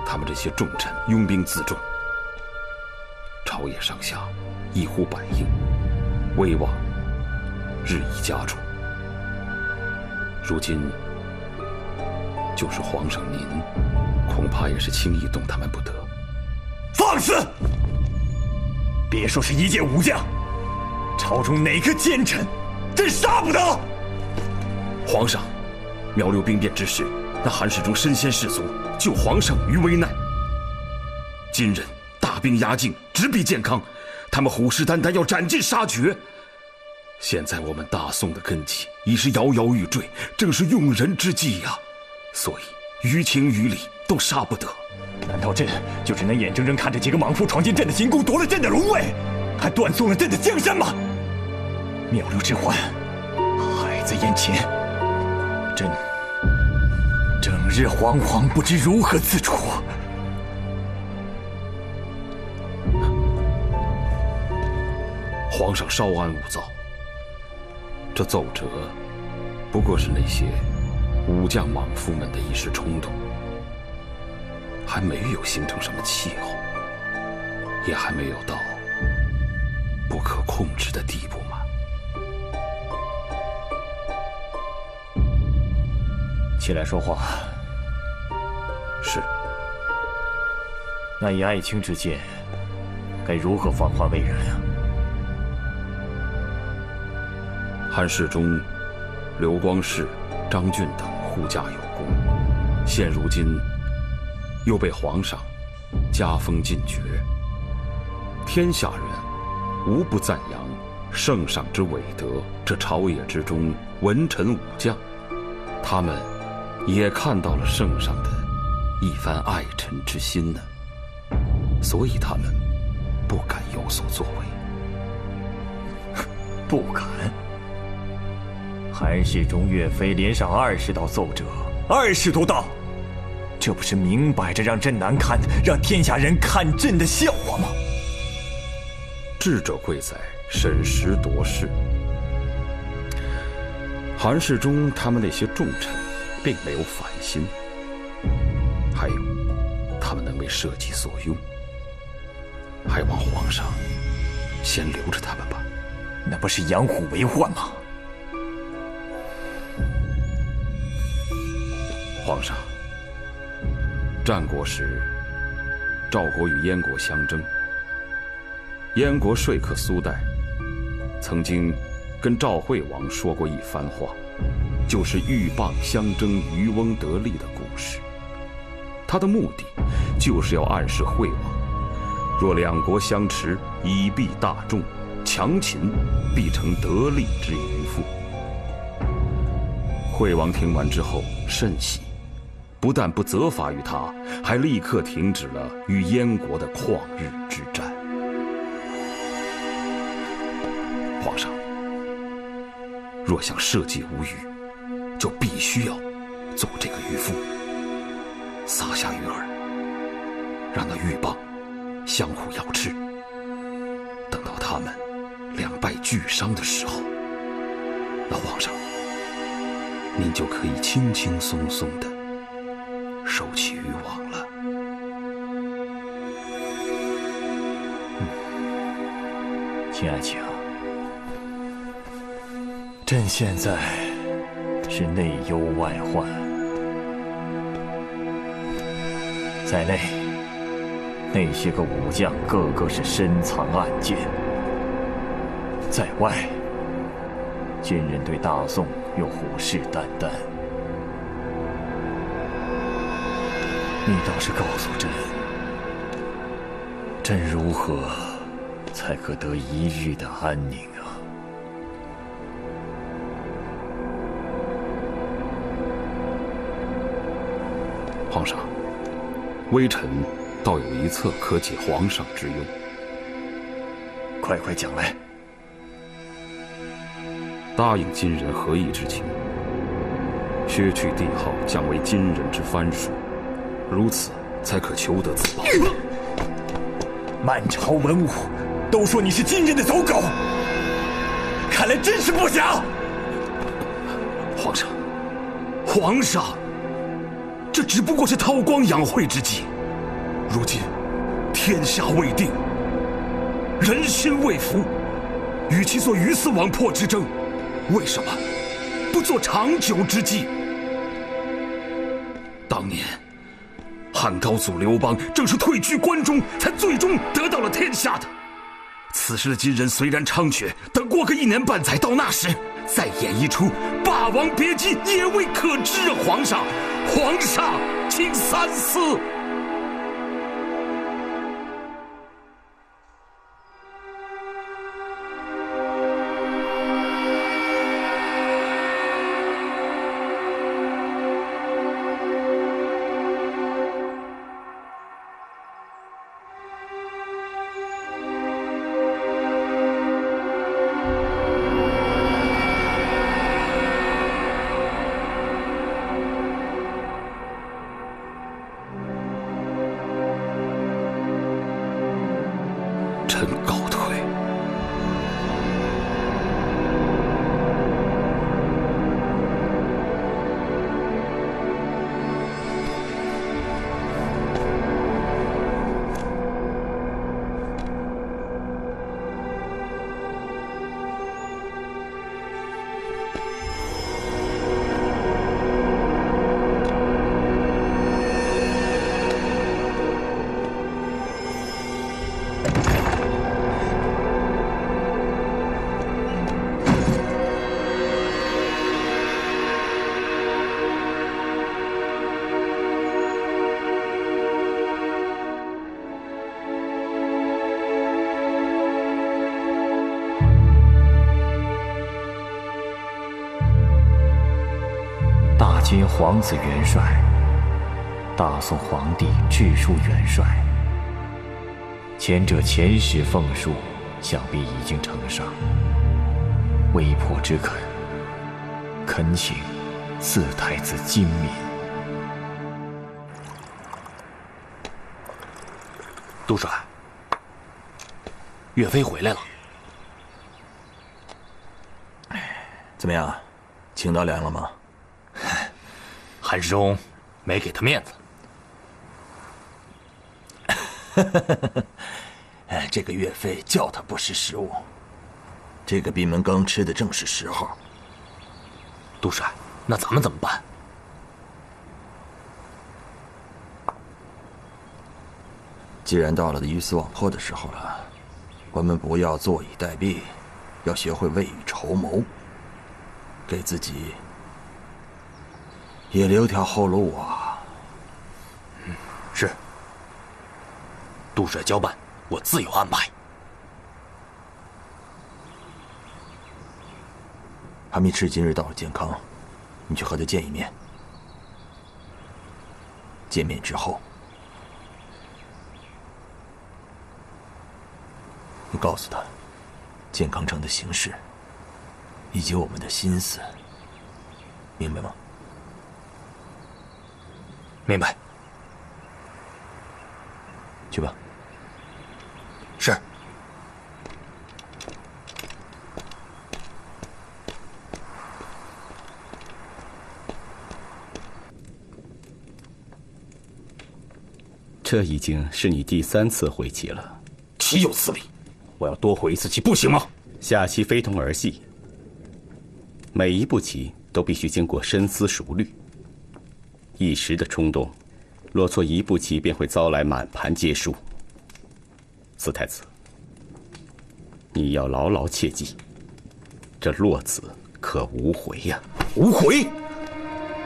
他们这些重臣拥兵自重，朝野上下一呼百应，威望日益加重。如今，就是皇上您，恐怕也是轻易动他们不得。放肆！别说是一介武将，朝中哪个奸臣，朕杀不得！皇上，苗刘兵变之时，那韩世忠身先士卒，救皇上于危难。今日大兵压境，直逼建康，他们虎视眈眈，要斩尽杀绝。现在我们大宋的根基已是摇摇欲坠，正是用人之际呀。所以于情于理都杀不得。难道朕就只能眼睁睁看着几个莽夫闯进朕的行宫，夺了朕的龙位，还断送了朕的江山吗？苗刘之患还在眼前，朕整日惶惶，不知如何自处。皇上稍安勿躁，这奏折不过是那些武将莽夫们的一时冲动，还没有形成什么气候，也还没有到不可控制的地步嘛。起来说话。是。那以爱卿之见，该如何放还魏然啊？韩世忠、刘光世、张俊等护驾有功，现如今又被皇上加封进爵，天下人无不赞扬圣上之伟德。这朝野之中，文臣武将，他们也看到了圣上的一番爱臣之心呢，所以他们不敢有所作为。不敢？韩世忠、岳飞连上20道奏折，20多道，这不是明摆着让朕难堪，让天下人看朕的笑话吗？智者贵在审时度势。韩世忠他们那些重臣并没有反心，还有他们能为社稷所用，还望皇上先留着他们吧。那不是养虎为患吗？皇上，战国时，赵国与燕国相争，燕国说客苏代曾经跟赵惠王说过一番话，就是鹬蚌相争，渔翁得利的故事。他的目的就是要暗示惠王，若两国相持，以避大众，强秦必成得利之渔夫。惠王听完之后甚喜，不但不责罚于他，还立刻停止了与燕国的旷日之战。皇上，若想社稷无虞，就必须要做这个渔夫，撒下鱼饵，让那鹬蚌相互咬吃。等到他们两败俱伤的时候，老皇上，您就可以轻轻松松地收起渔网了。秦爱卿，朕现在是内忧外患，在内那些个武将个个是深藏暗箭，在外军人对大宋又虎视眈眈。你倒是告诉朕，朕如何才可得一日的安宁啊？皇上，微臣倒有一策可解皇上之忧。快快讲来。答应金人和议之情，削去帝号，降为金人之藩属，如此才可求得自保。满朝文武都说你是金人的走狗，看来真是不假。皇上，皇上，这只不过是韬光养晦之计。如今天下未定，人心未服，与其做鱼死网破之争，为什么不做长久之计？当年汉高祖刘邦正是退居关中，才最终得到了天下的。此时的金人虽然猖獗，等过个1年半载，到那时再演一出霸王别姬也未可知啊！皇上，皇上，请三思。臣告退。大金皇子元帅，大宋皇帝致书元帅，前者前时奉书，想必已经呈上。未破之肯，恳请四太子精敏。督帅，岳飞回来了。怎么样，请到梁了吗？韩世忠没给他面子。这个岳飞叫他不识时务。这个闭门羹吃的正是时候。督帅，那咱们怎么办？既然到了鱼死网破的时候了，我们不要坐以待毙，要学会未雨绸缪，给自己也留条后路啊！是，督帅交办，我自有安排。韩密赤今日到了健康，你去和他见一面。见面之后，你告诉他健康城的形势以及我们的心思，明白吗？明白。去吧。是。这已经是你第3次回旗了，岂有此理！我要多回1次旗，不行吗？下棋非同儿戏，每一步棋都必须经过深思熟虑。一时的冲动，落错一步棋便会遭来满盘皆输。四太子，你要牢牢切记，这落子可无回呀！无回？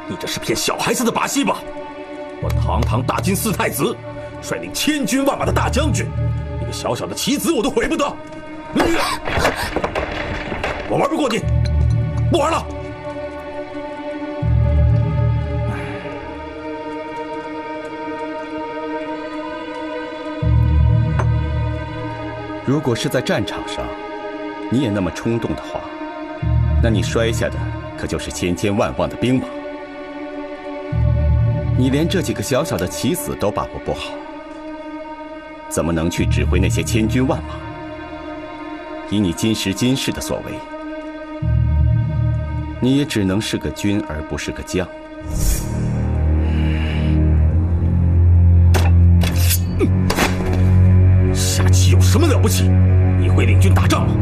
你这是骗小孩子的把戏吧？我堂堂大金四太子，率领千军万马的大将军，一个小小的棋子我都毁不得。我玩不过你，不玩了。如果是在战场上，你也那么冲动的话，那你摔下的可就是千千万万的兵马。你连这几个小小的棋子都把握不好，怎么能去指挥那些千军万马？以你今时今世的所为，你也只能是个军而不是个将。下棋有什么了不起？你会领军打仗吗？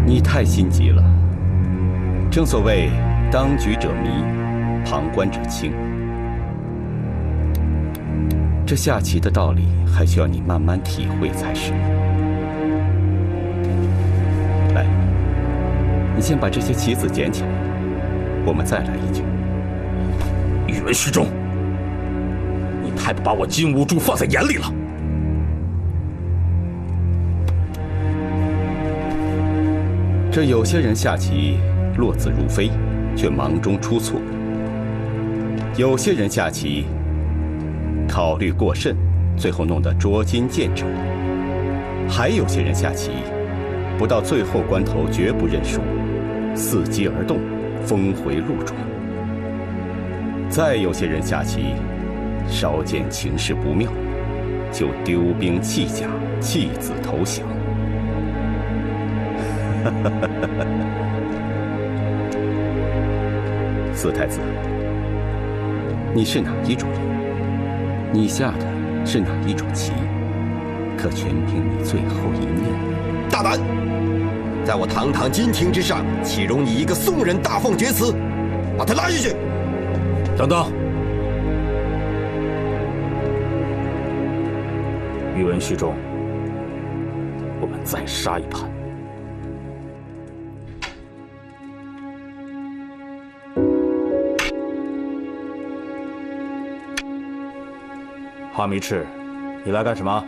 你太心急了。正所谓当局者迷，旁观者清。这下棋的道理还需要你慢慢体会才是。来，你先把这些棋子捡起来，我们再来一局。宇文师忠，你太不把我金兀术放在眼里了。这有些人下棋落子如飞，却忙中出错；有些人下棋考虑过甚，最后弄得捉襟见肘；还有些人下棋不到最后关头绝不认输，伺机而动，峰回路转；再有些人下棋稍见情势不妙，就丢兵弃甲，弃子投降。四太子，你是哪一种人？你下的是哪一种棋？可全凭你最后一念。大胆！在我堂堂金庭之上，岂容你一个宋人大放厥词？把他拉下去！等等，宇文虚中，我们再杀一盘。哈密赤，你来干什么？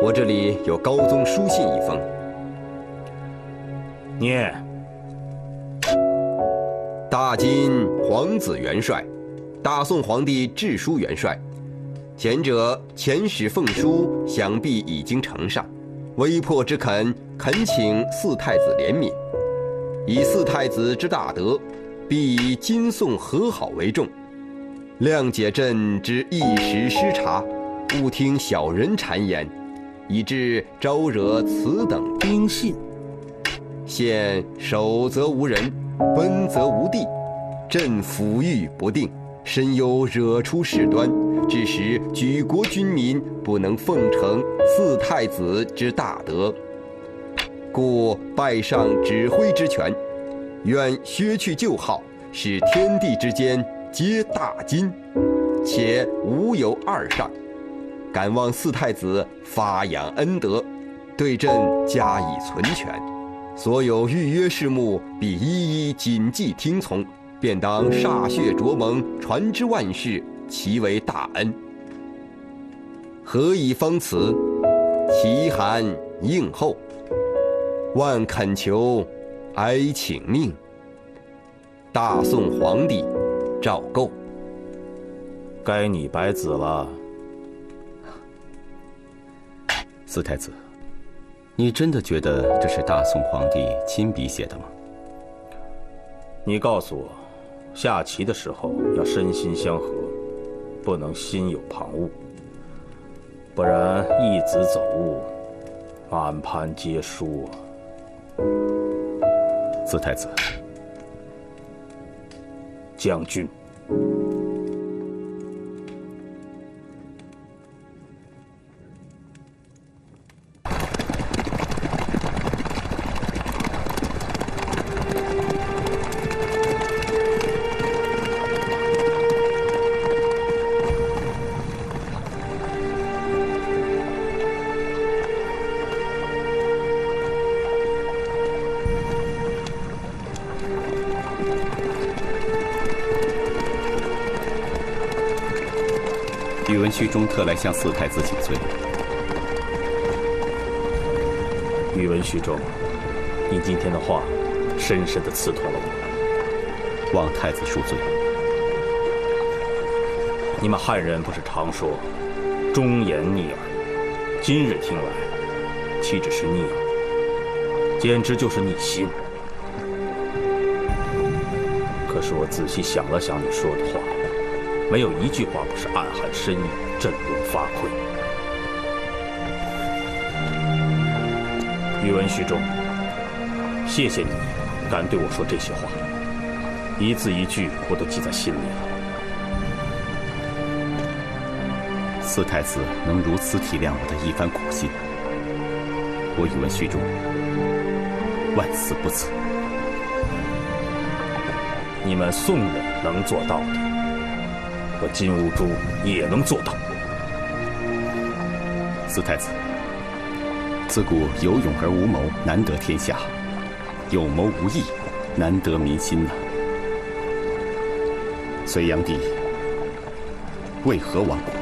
我这里有高宗书信一封。念。大金皇子元帅，大宋皇帝致书元帅，前者遣使奉书，想必已经呈上，微迫之恳，恳请四太子怜悯。以四太子之大德，必以今宋和好为重，谅解朕之一时失察，勿听小人谗言，以致招惹此等兵信。现守则无人，分则无地，朕抚育不定，深忧惹出事端，致使举国军民不能奉承四太子之大德，故拜上指挥之权，愿削去旧号，使天地之间皆大金，且无有二上。敢望四太子发扬恩德，对朕加以存全。所有预约事务，必一一谨记听从，便当歃血灼盟，传之万世，其为大恩。何以封此？其函应后，万恳求，哀请命。大宋皇帝赵构。该你白子了。四太子，你真的觉得这是大宋皇帝亲笔写的吗？你告诉我，下棋的时候要身心相合，不能心有旁骛，不然一子走误，满盘皆输啊！四太子，将军。宇文虚中特来向四太子请罪。宇文虚中，你今天的话深深地刺痛了我，望太子恕罪。你们汉人不是常说忠言逆耳，今日听来，岂止是逆耳，简直就是逆心。可是我仔细想了想你说的话，没有一句话不是暗含深意，振聋发聩。宇文虚中，谢谢你敢对我说这些话，一字一句我都记在心里了。四太子能如此体谅我的一番苦心，我宇文虚中万死不辞。你们宋人能做到的，我金兀术也能做到。四太子，自古有勇而无谋，难得天下；有谋无义，难得民心呐。隋炀帝为何亡国？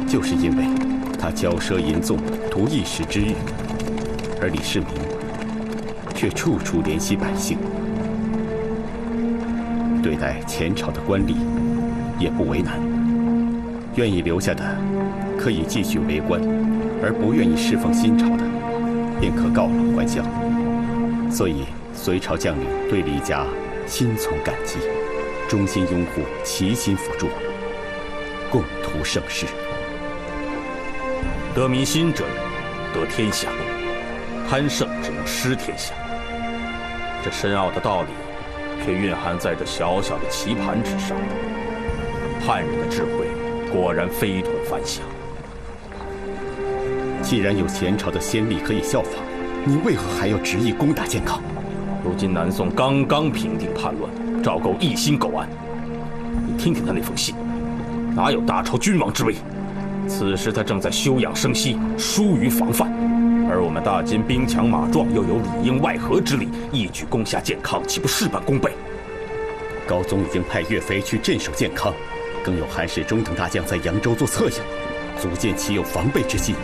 就是因为他骄奢淫纵，图一时之欲，而李世民却处处怜惜百姓，对待前朝的官吏也不为难，愿意留下的可以继续为官，而不愿意侍奉新朝的便可告老还乡。所以隋朝将领对李家心存感激，衷心拥护，齐心辅助，共图盛世。得民心者得天下，贪胜只能失天下。这深奥的道理，却蕴含在这小小的棋盘之上。汉人的智慧果然非同凡响。既然有前朝的先例可以效仿，你为何还要执意攻打建康？如今南宋刚刚平定叛乱，赵构一心苟安。你听听他那封信，哪有大朝君王之威？此时他正在休养生息，疏于防范，而我们大金兵强马壮，又有里应外合之力，一举攻下建康，岂不事半功倍？高宗已经派岳飞去镇守建康，更有韩世忠等大将在扬州做策应，足见其有防备之心。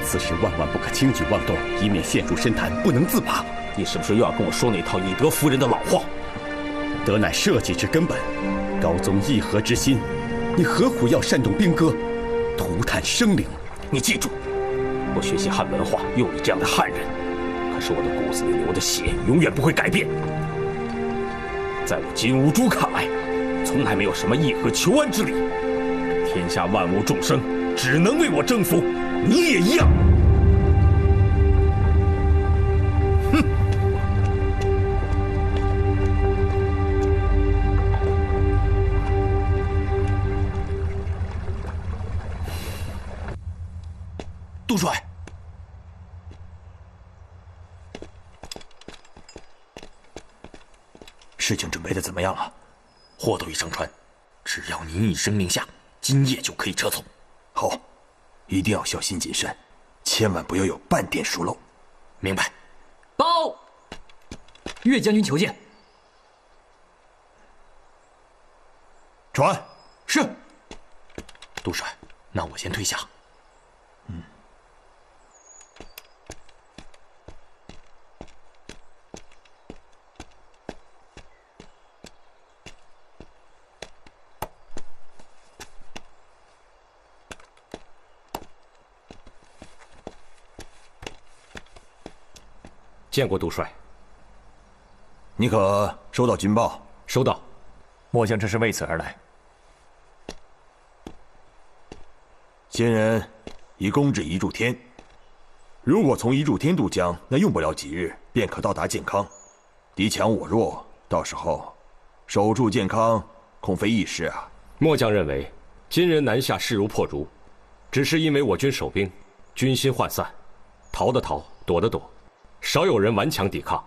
此时万万不可轻举妄动，以免陷入深潭，不能自拔。你是不是又要跟我说那套以德服人的老话？德乃社稷之根本，高宗议和之心，你何苦要煽动兵戈，涂炭生灵？你记住，我学习汉文化，有你这样的汉人，可是我的骨子里流的血，永远不会改变。在我金兀术看来，从来没有什么议和求安之理。天下万物众生只能为我征服，你也一样。哼！杜帅，事情准备的怎么样了？货都已上船，只要您一声令下，今夜就可以撤走。好，一定要小心谨慎，千万不要有半点疏漏。明白。报，岳将军求见。传。是。杜帅，那我先退下。见过杜帅。你可收到军报？收到。末将正是为此而来。先人已攻至一柱天，如果从一柱天渡江，那用不了几日便可到达健康。敌强我弱，到时候守住健康恐非易事啊。末将认为，金人南下势如破竹，只是因为我军守兵军心涣散，逃的逃，躲的躲。少有人顽强抵抗，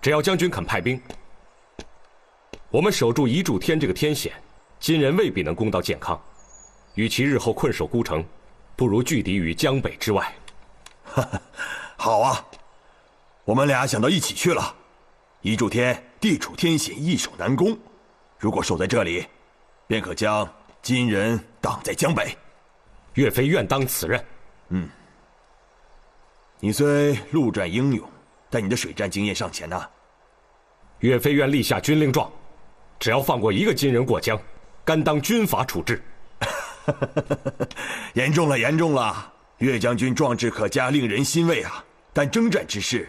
只要将军肯派兵，我们守住一柱天这个天险，金人未必能攻到健康。与其日后困守孤城，不如拒敌于江北之外。好啊，我们俩想到一起去了。一柱天地处天险，易守难攻，如果守在这里，便可将金人挡在江北。岳飞愿当此任。你虽陆战英勇，但你的水战经验尚浅呐。岳飞愿立下军令状，只要放过一个金人过江，甘当军法处置。严重了，严重了！岳将军壮志可嘉，令人欣慰啊。但征战之事，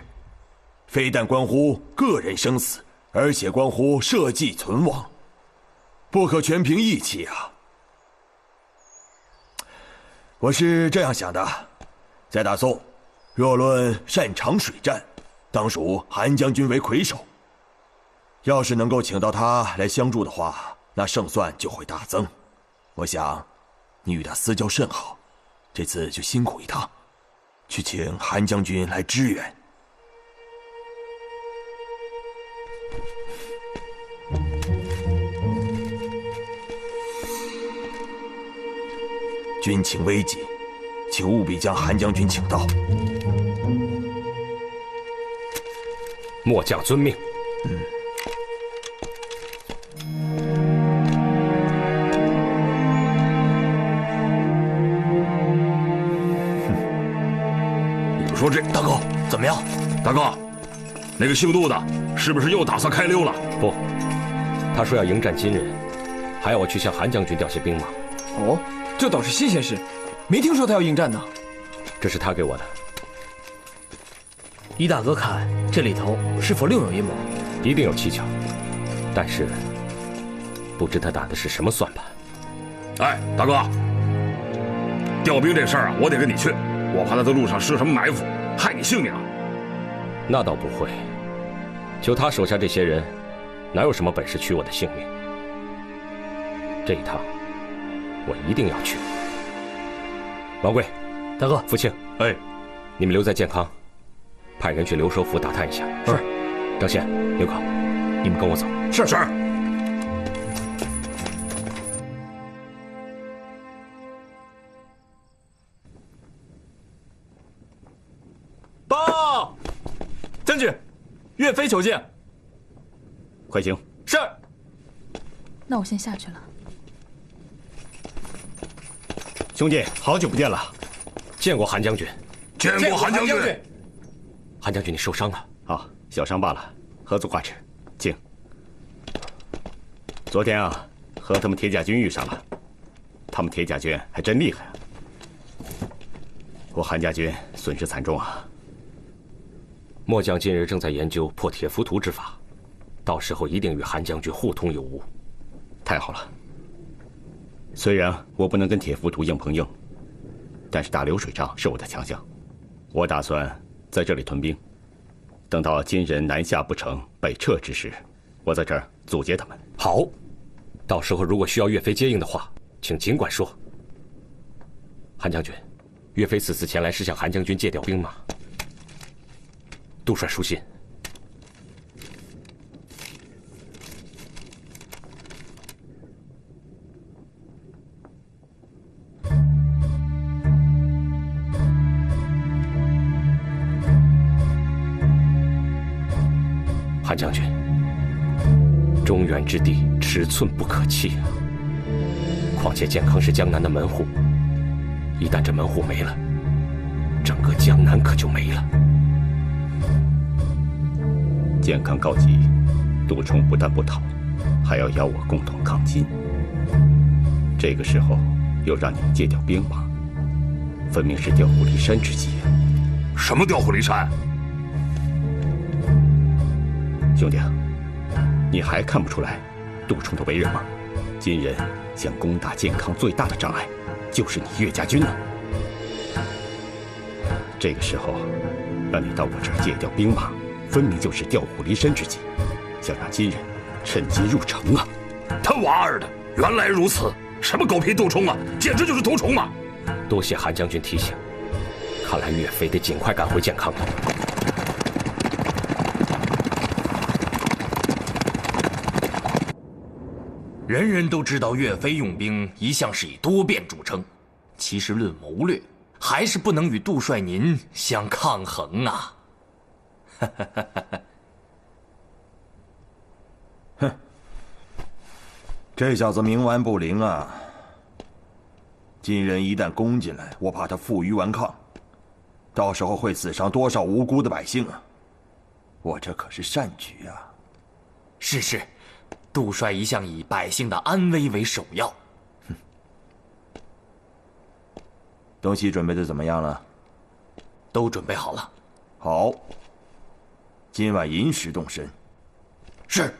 非但关乎个人生死，而且关乎社稷存亡，不可全凭义气啊。我是这样想的，在大宋，若论擅长水战，当属韩将军为魁首。要是能够请到他来相助的话，那胜算就会大增。我想，你与他私交甚好，这次就辛苦一趟，去请韩将军来支援。军情危急，请务必将韩将军请到。末将遵命。你说这大哥怎么样？大哥，那个姓杜的，是不是又打算开溜了？不，他说要迎战金人，还要我去向韩将军调些兵马。哦，这倒是新鲜事，没听说他要应战呢。这是他给我的。依大哥看，这里头是否另有阴谋？一定有蹊跷，但是不知他打的是什么算盘。哎，大哥，调兵这事儿啊，我得跟你去，我怕他在路上施什么埋伏，害你性命啊。那倒不会，就他手下这些人，哪有什么本事取我的性命？这一趟，我一定要去。王贵，大哥，福庆，哎，你们留在健康，派人去留守府打探一下。是。张宪、刘考，你们跟我走。是。是。报，将军，岳飞求见。快行。是。那我先下去了。兄弟，好久不见了。见过韩将军。见过韩将军。韩将军，你受伤了？啊，小伤罢了，何足挂齿。请。昨天啊，和他们铁甲军遇上了，他们铁甲军还真厉害啊。我韩家军损失惨重啊。末将近日正在研究破铁浮屠之法，到时候一定与韩将军互通有无。太好了。虽然我不能跟铁浮屠硬碰硬，但是打流水仗是我的强项。我打算在这里屯兵，等到金人南下不成北撤之时，我在这儿阻截他们。好，到时候如果需要岳飞接应的话，请尽管说。韩将军，岳飞此次前来是向韩将军借调兵马。杜帅书信。韩将军，中原之地尺寸不可欺啊！况且建康是江南的门户，一旦这门户没了，整个江南可就没了。建康告急，杜充不但不逃，还要邀我共同抗金。这个时候又让你借调兵马，分明是调虎离山之计啊！什么调虎离山？兄弟，你还看不出来杜充的为人吗？金人想攻打建康最大的障碍，就是你岳家军呢。这个时候，让你到我这儿借调兵马，分明就是调虎离山之计，想让金人趁机入城啊！他娃儿的，原来如此！什么狗屁杜充啊，简直就是毒虫嘛！多谢韩将军提醒，看来岳飞得尽快赶回建康了。人人都知道岳飞用兵一向是以多变著称，其实论谋略，还是不能与杜帅您相抗衡啊！哼，这小子冥顽不灵啊！金人一旦攻进来，我怕他负隅顽抗，到时候会死伤多少无辜的百姓啊！我这可是善举啊！是。杜帅一向以百姓的安危为首要。东西准备的怎么样了？都准备好了。好，今晚寅时动身。是。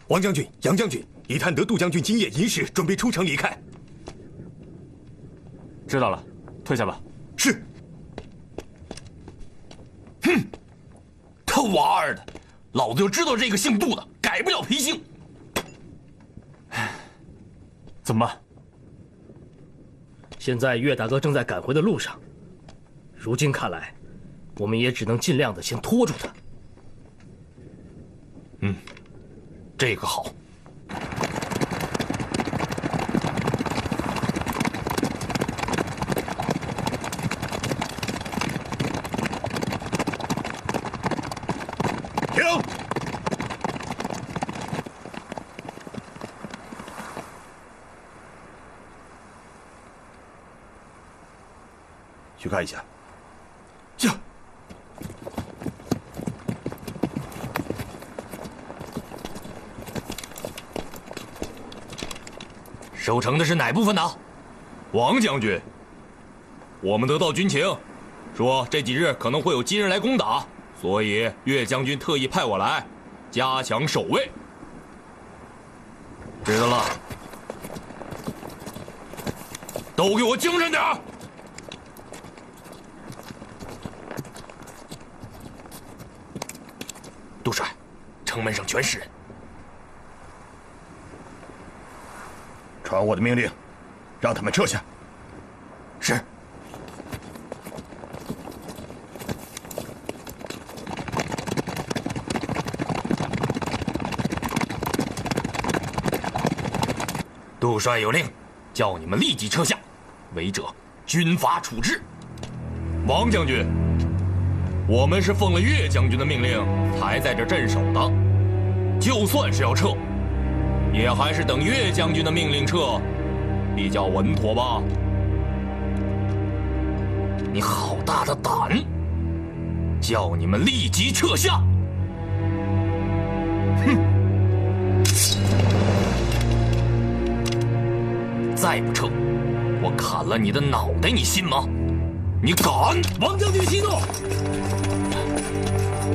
王将军、杨将军已探得杜将军今夜寅时准备出城离开。知道了，退下吧。是。哼，他娃儿的，老子就知道这个姓杜的改不了脾性。怎么办？现在岳大哥正在赶回的路上，如今看来，我们也只能尽量的先拖住他。这个好。去看一下。是。守城的是哪部分的？王将军，我们得到军情，说这几日可能会有金人来攻打，所以岳将军特意派我来加强守卫。知道了，都给我精神点儿！杜帅，城门上全是人。传我的命令，让他们撤下。是。杜帅有令，叫你们立即撤下，违者军法处置。王将军，我们是奉了岳将军的命令才在这镇守的，就算是要撤，也还是等岳将军的命令撤，比较稳妥吧？你好大的胆！叫你们立即撤下！哼！再不撤，我砍了你的脑袋，你信吗？你敢！王将军息怒！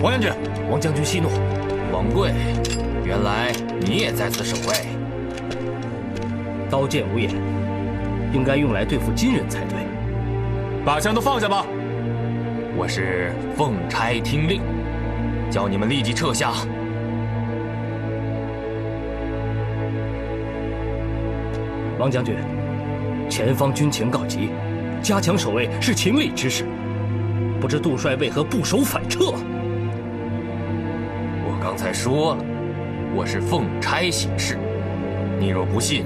王将军，王将军息怒！王贵，原来你也在此守卫。刀剑无眼，应该用来对付金人才对。把枪都放下吧！我是奉差听令，叫你们立即撤下。王将军，前方军情告急，加强守卫是情理之事。不知杜帅为何不守反撤？我刚才说了，我是奉差行事。你若不信，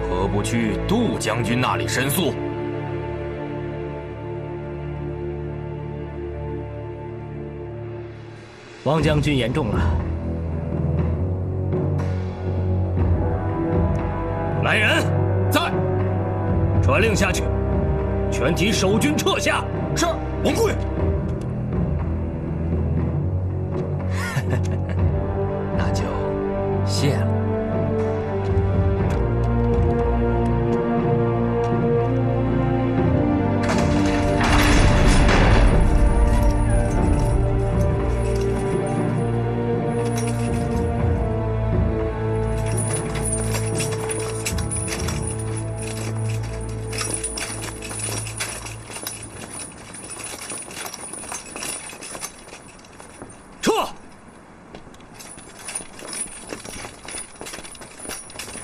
何不去杜将军那里申诉？王将军言重了。来人，在，传令下去，全体守军撤下。是，王贵。那就谢了。